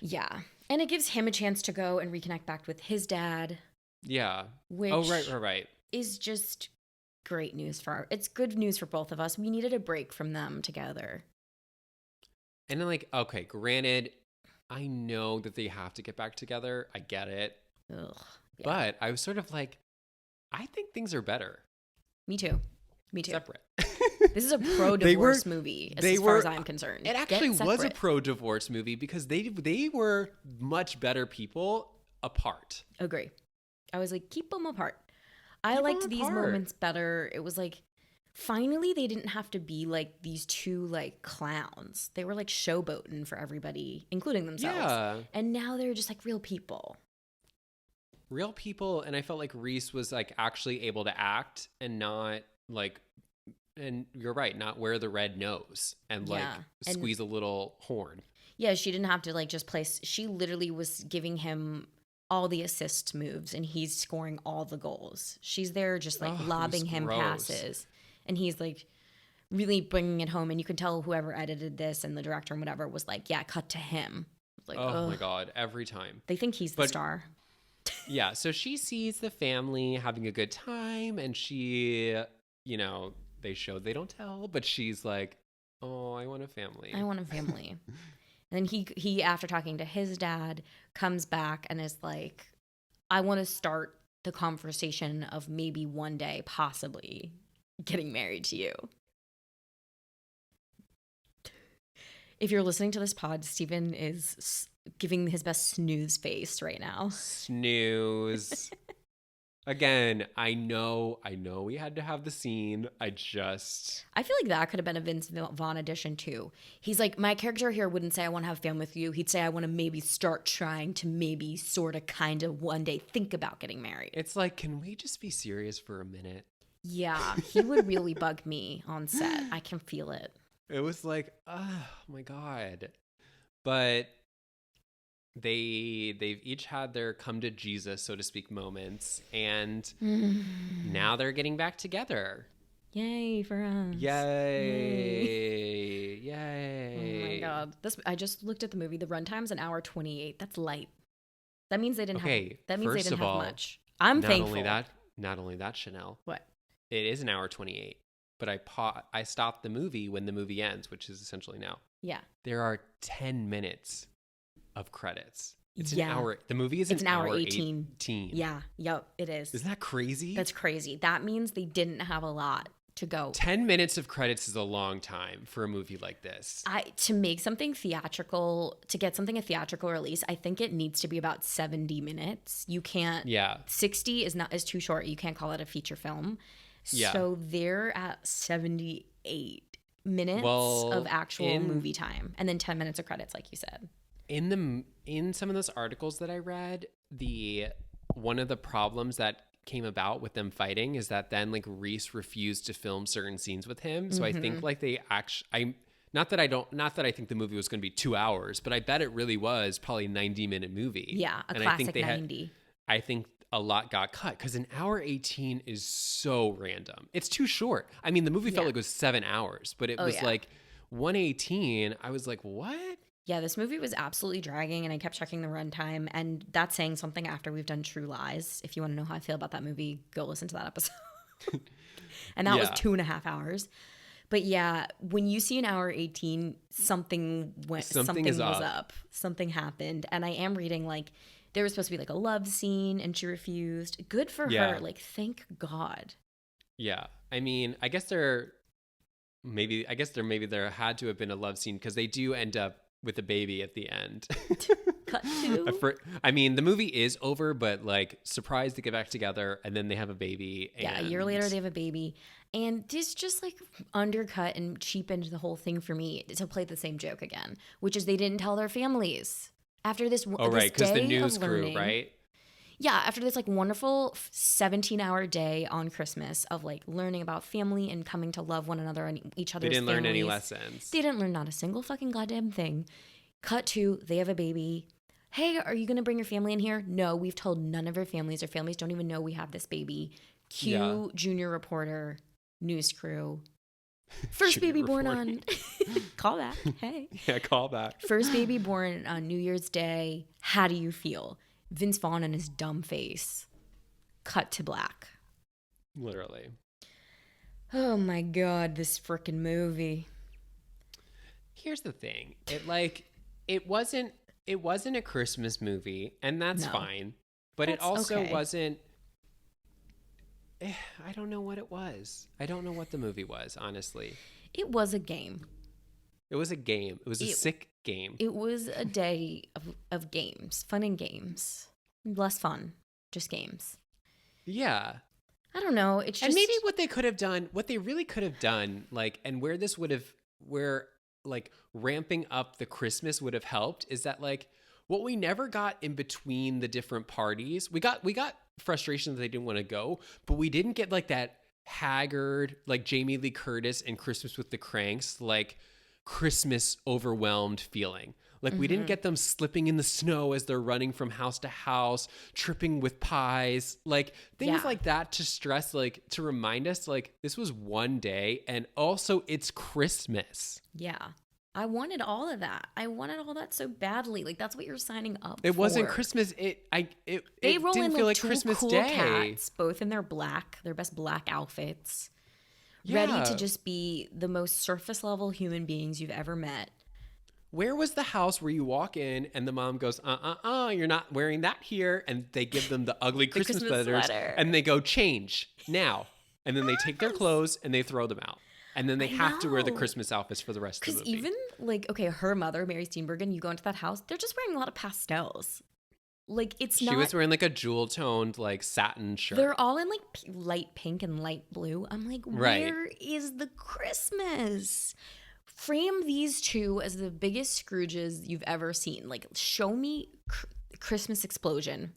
Yeah. And it gives him a chance to go and reconnect back with his dad. Yeah. Which right. Is just great news it's good news for both of us. We needed a break from them together. And then like, okay, granted, I know that they have to get back together. I get it. Ugh, yeah. But I was sort of like, I think things are better. Me too. Separate. This is a pro-divorce movie as far as I'm concerned. It actually was a pro-divorce movie because they were much better people apart. Agree. I was like, keep them apart. I liked these moments better. It was like, finally, they didn't have to be like these two like clowns. They were like showboating for everybody, including themselves. Yeah. And now they're just like real people. Real people. And I felt like Reese was like actually able to act and not like, and you're right, not wear the red nose and like squeeze a little horn. Yeah, she didn't have to like just place. She literally was giving him all the assist moves and he's scoring all the goals. She's there just like lobbing him passes. And he's like really bringing it home. And you can tell whoever edited this and the director and whatever was like, yeah, cut to him. Like, oh my God, every time. They think he's the star. Yeah, so she sees the family having a good time and she, you know, they show, they don't tell, but she's like, oh, I want a family. I want a family. And then he, after talking to his dad, comes back and is like, I want to start the conversation of maybe one day possibly getting married to you. If you're listening to this pod, Steven is giving his best snooze face right now. Snooze. Again, I know we had to have the scene. I feel like that could have been a Vince Vaughn edition too. He's like, my character here wouldn't say I want to have family with you. He'd say I want to maybe start trying to maybe sort of kind of one day think about getting married. It's like, can we just be serious for a minute? Yeah, he would really bug me on set. I can feel it. It was like, oh my God. But they've each had their come to Jesus, so to speak, moments, and now they're getting back together. Yay for us. Yay. Yay. Oh my God. I just looked at the movie. The runtime's an hour 28. That's light. That means they didn't have much. I'm thankful. Not only that, Chanel. What? It is an hour 28. But I stopped the movie when the movie ends, which is essentially now. Yeah. There are 10 minutes of credits. It's an hour. The movie is an hour 18. Yeah. Yep, it is. Isn't that crazy? That's crazy. That means they didn't have a lot to go. 10 minutes of credits is a long time for a movie like this. To make something theatrical, to get something a theatrical release, I think it needs to be about 70 minutes. You can't. Yeah. 60 is too short. You can't call it a feature film. Yeah. So they're at 78 minutes of actual movie time, and then 10 minutes of credits, like you said. In some of those articles that I read, one of the problems that came about with them fighting is that then like Reese refused to film certain scenes with him. So I think like they actually, not that I think the movie was going to be 2 hours, but I bet it really was probably a 90-minute movie. Yeah, classic 90. I think a lot got cut because an hour 18 is so random. It's too short. I mean, the movie felt like it was 7 hours, but it was like 118. I was like, what? Yeah, this movie was absolutely dragging, and I kept checking the runtime, and that's saying something after we've done True Lies. If you want to know how I feel about that movie, go listen to that episode. And that was 2.5 hours. But yeah, when you see an hour 18, something was up. Something happened. And I am reading like there was supposed to be like a love scene and she refused. Good for her. Like, thank God. Yeah. I mean, I guess there had to have been a love scene because they do end up with a baby at the end. Cut to. I mean, the movie is over, but like surprised to get back together, and then they have a baby. Yeah, a year later they have a baby, and this just like undercut and cheapened the whole thing for me to play the same joke again, which is they didn't tell their families after this. Oh, right, because the news crew, right? Yeah, after this like wonderful 17-hour day on Christmas of like learning about family and coming to love one another and each other's families. They didn't learn any lessons. They didn't learn not a single fucking goddamn thing. Cut to, they have a baby. Hey, are you going to bring your family in here? No, we've told none of our families. Our families don't even know we have this baby. Cue junior reporter, news crew. First baby born on... Call back. Hey. Yeah, call back. First baby born on New Year's Day. How do you feel? Vince Vaughn and his dumb face. Cut to black. Literally. Oh my God, this freaking movie. Here's the thing. It wasn't a Christmas movie, and that's fine. But it also wasn't. I don't know what it was. I don't know what the movie was, honestly. It was a game. It was a game. It was a sick game. It was a day of games. Fun and games. Less fun. Just games. Yeah. I don't know. It's just... And maybe what they really could have done, like, and where like ramping up the Christmas would have helped is that like what we never got in between the different parties. We got frustration that they didn't want to go, but we didn't get like that haggard, like Jamie Lee Curtis in Christmas with the Cranks, like Christmas overwhelmed feeling. Like we didn't get them slipping in the snow as they're running from house to house, tripping with pies, like things like that to stress, like to remind us like this was one day and also it's Christmas. Yeah. I wanted all of that. I wanted all that so badly. Like that's what you're signing up for. It wasn't Christmas. They roll didn't in feel like two Christmas cool Day. Cats, both in their best black outfits, ready to just be the most surface level human beings you've ever met. Where was the house where you walk in and the mom goes, you're not wearing that here, and they give them the ugly Christmas letters, and they go change now, and then they take their clothes and they throw them out. And then they have to wear the Christmas outfits for the rest of the movie. Because even, like, okay, her mother, Mary Steenburgen, you go into that house, they're just wearing a lot of pastels. Like, she was wearing, like, a jewel-toned, like, satin shirt. They're all in, like, light pink and light blue. I'm like, where is the Christmas? Frame these two as the biggest Scrooges you've ever seen. Like, show me Christmas explosion.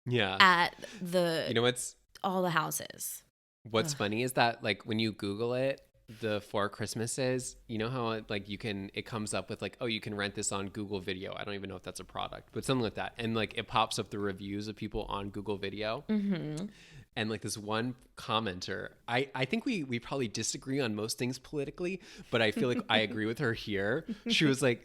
Yeah. At the... You know what's... all the houses. What's funny is that, like, when you Google it, the 4 Christmases, you know how it comes up with like, oh, you can rent this on Google Video. I don't even know if that's a product, but something like that. And like it pops up the reviews of people on Google Video. And like this one commenter, I think we probably disagree on most things politically, but I feel like I agree with her here. She was like,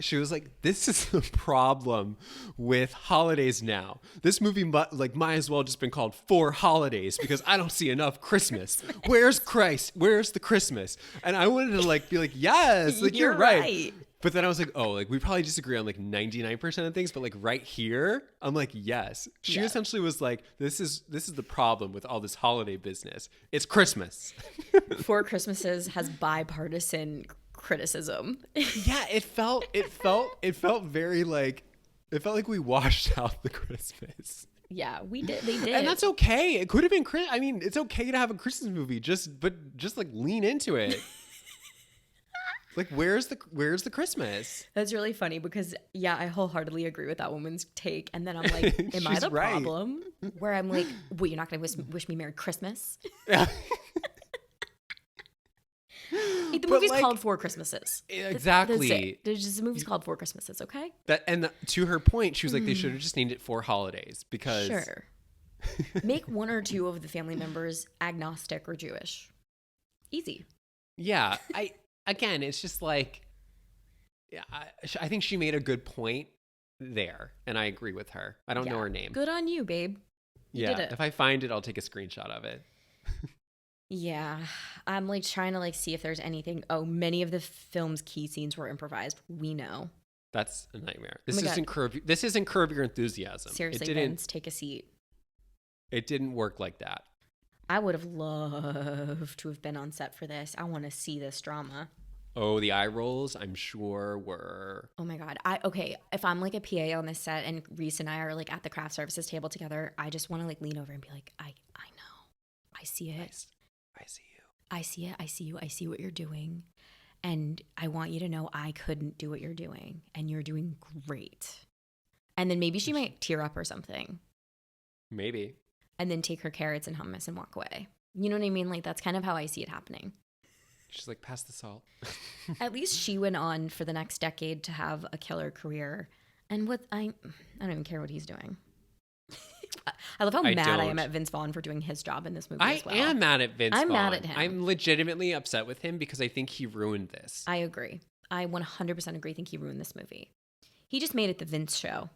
this is the problem with holidays now. This movie might as well just been called 4 Holidays because I don't see enough Christmas. Where's Christ? Where's the Christmas? And I wanted to like be like, yes, like you're right. But then I was like, oh, like we probably disagree on like 99% of things, but like right here, I'm like, yes. She essentially was like, this is the problem with all this holiday business. It's Christmas. 4 Christmases has bipartisan criticism. Yeah, it felt very like, it felt like we washed out the Christmas. Yeah, we did. They did. And that's okay. It could have been, I mean, it's okay to have a Christmas movie, just like lean into it. Like, where's the Christmas? That's really funny because, yeah, I wholeheartedly agree with that woman's take. And then I'm like, am I the problem? Where I'm like, well, you're not going to wish me Merry Christmas? Yeah. Like, the movie's called 4 Christmases. Exactly. The movie's called 4 Christmases, okay? To her point, she was like, they should have just named it 4 Holidays because... Sure. Make 1 or 2 of the family members agnostic or Jewish. Easy. Yeah, Again, it's just like, I think she made a good point there, and I agree with her. I don't know her name. Good on you, babe. You did it. If I find it, I'll take a screenshot of it. Yeah, I'm like trying to like see if there's anything. Oh, many of the film's key scenes were improvised. We know. That's a nightmare. This isn't Curb Your Enthusiasm. Seriously, Vince, take a seat. It didn't work like that. I would have loved to have been on set for this. I want to see this drama. Oh, the eye rolls, I'm sure were... Oh my God. Okay, if I'm like a PA on this set and Reese and I are like at the craft services table together, I just want to like lean over and be like, I know. I see it. I see you. I see it. I see you. I see what you're doing. And I want you to know I couldn't do what you're doing. And you're doing great. And then maybe she might tear up or something. Maybe. And then take her carrots and hummus and walk away. You know what I mean? Like, that's kind of how I see it happening. She's like, pass the salt. At least she went on for the next decade to have a killer career. And I don't even care what he's doing. I love how mad I am at Vince Vaughn for doing his job in this movie as well. I am mad at Vince Vaughn. I'm mad at him. I'm legitimately upset with him because I think he ruined this. I agree. I 100% agree. I think he ruined this movie. He just made it the Vince show.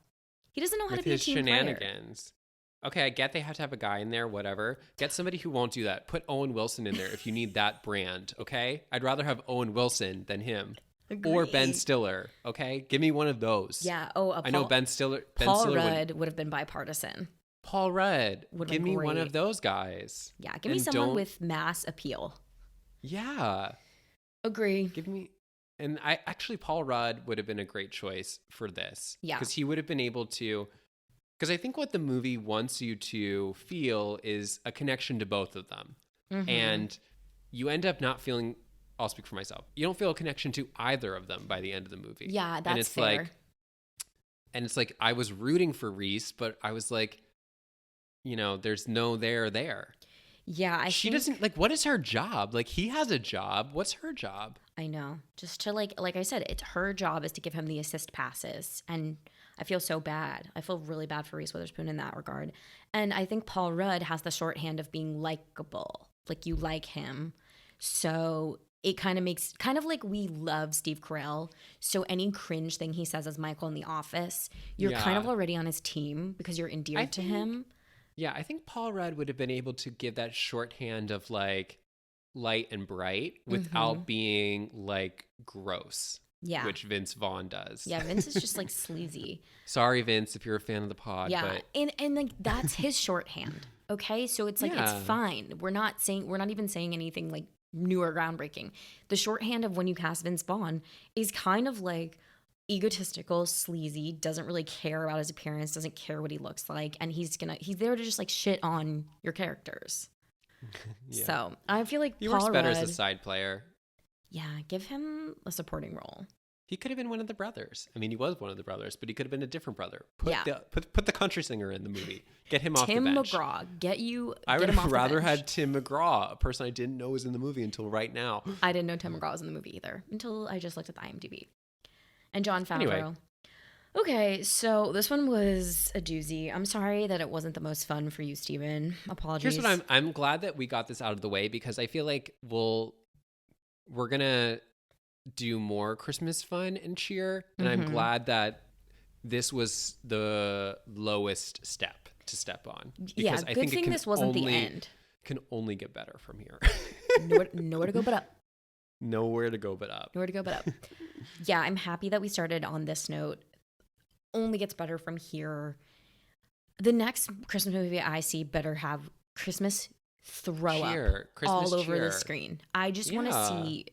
He doesn't know how to be a team player. With his shenanigans. Okay, I get they have to have a guy in there, whatever. Get somebody who won't do that. Put Owen Wilson in there if you need that brand, okay? I'd rather have Owen Wilson than him. Agreed. Or Ben Stiller, okay? Give me one of those. Yeah. I know Ben Stiller. Paul Rudd would have been bipartisan. Paul Rudd. Give me one of those guys. Yeah, give me someone with mass appeal. Yeah. Agree. Give me... And Paul Rudd would have been a great choice for this. Yeah. Because he would have been able to... Because I think what the movie wants you to feel is a connection to both of them. Mm-hmm. And you end up not feeling, I'll speak for myself, you don't feel a connection to either of them by the end of the movie. Yeah, that's fair. And it's like, I was rooting for Reese, but I was like, there's no there. Yeah, she doesn't like. What is her job? Like, he has a job. What's her job? I know. Just to like I said, it's her job is to give him the assist passes, and I feel so bad. I feel really bad for Reese Witherspoon in that regard. And I think Paul Rudd has the shorthand of being likable. Like, you like him, so it kind of makes like we love Steve Carell. So any cringe thing he says as Michael in The Office, you're kind of already on his team because you're endeared to him. Yeah, I think Paul Rudd would have been able to give that shorthand of like light and bright without being like gross. Yeah. Which Vince Vaughn does. Yeah, Vince is just like sleazy. Sorry, Vince, if you're a fan of the pod. Yeah, but... and like that's his shorthand. Okay, so it's like it's fine. We're not even saying anything like new or groundbreaking. The shorthand of when you cast Vince Vaughn is kind of like egotistical, sleazy, doesn't really care about his appearance, doesn't care what he looks like, and he's there to just like shit on your characters. Yeah. So I feel like he works better as a side player. Yeah, give him a supporting role. He could have been one of the brothers. I mean, he was one of the brothers, but he could have been a different brother. Put the country singer in the movie. Get him off the bench. Tim McGraw. I would have rather had Tim McGraw, a person I didn't know was in the movie until right now. I didn't know Tim McGraw was in the movie either until I just looked at the IMDb. And Jon Favreau. Anyway. Okay, so this one was a doozy. I'm sorry that it wasn't the most fun for you, Steven. Apologies. Here's what I'm glad that we got this out of the way because I feel like we're gonna do more Christmas fun and cheer, and I'm glad that this was the lowest step to step on. Because I think this wasn't the end. Can only get better from here. Nowhere to go but up. Nowhere to go but up. Nowhere to go but up. Yeah, I'm happy that we started on this note. Only gets better from here. The next Christmas movie I see better have Christmas throw up all over the screen. I just want to see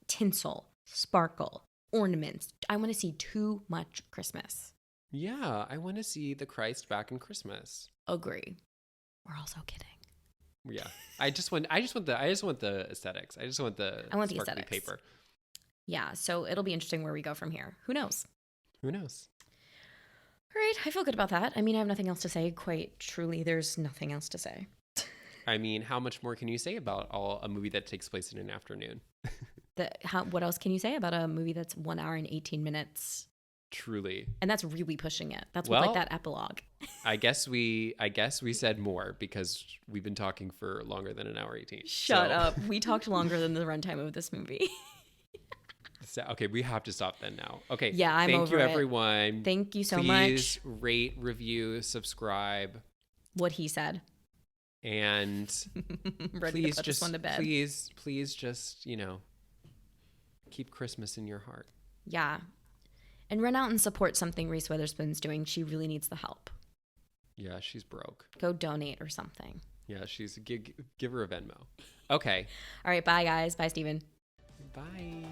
tinsel, sparkle, ornaments. I want to see too much Christmas. Yeah, I want to see the Christ back in Christmas. Agree. We're also kidding. Yeah, I just want the aesthetics. I want the aesthetics. Paper. Yeah, so it'll be interesting where we go from here. Who knows? Who knows? All right, I feel good about that. I mean, I have nothing else to say. Quite truly, there's nothing else to say. I mean, how much more can you say about a movie that takes place in an afternoon? What else can you say about a movie that's 1 hour and 18 minutes? Truly. And that's really pushing it. That's like that epilogue. I guess we said more because we've been talking for longer than 1 hour 18. Shut up. We talked longer than the runtime of this movie. Okay, we have to stop then now. Okay. Yeah, I'm over it. Thank you, everyone. Thank you so much. Please rate, review, subscribe. What he said. And please just this one to bed. Please just, keep Christmas in your heart. Yeah. And run out and support something Reese Witherspoon's doing. She really needs the help. Yeah, she's broke. Go donate or something. Yeah, give her a Venmo. Okay. All right, bye guys. Bye, Steven. Bye.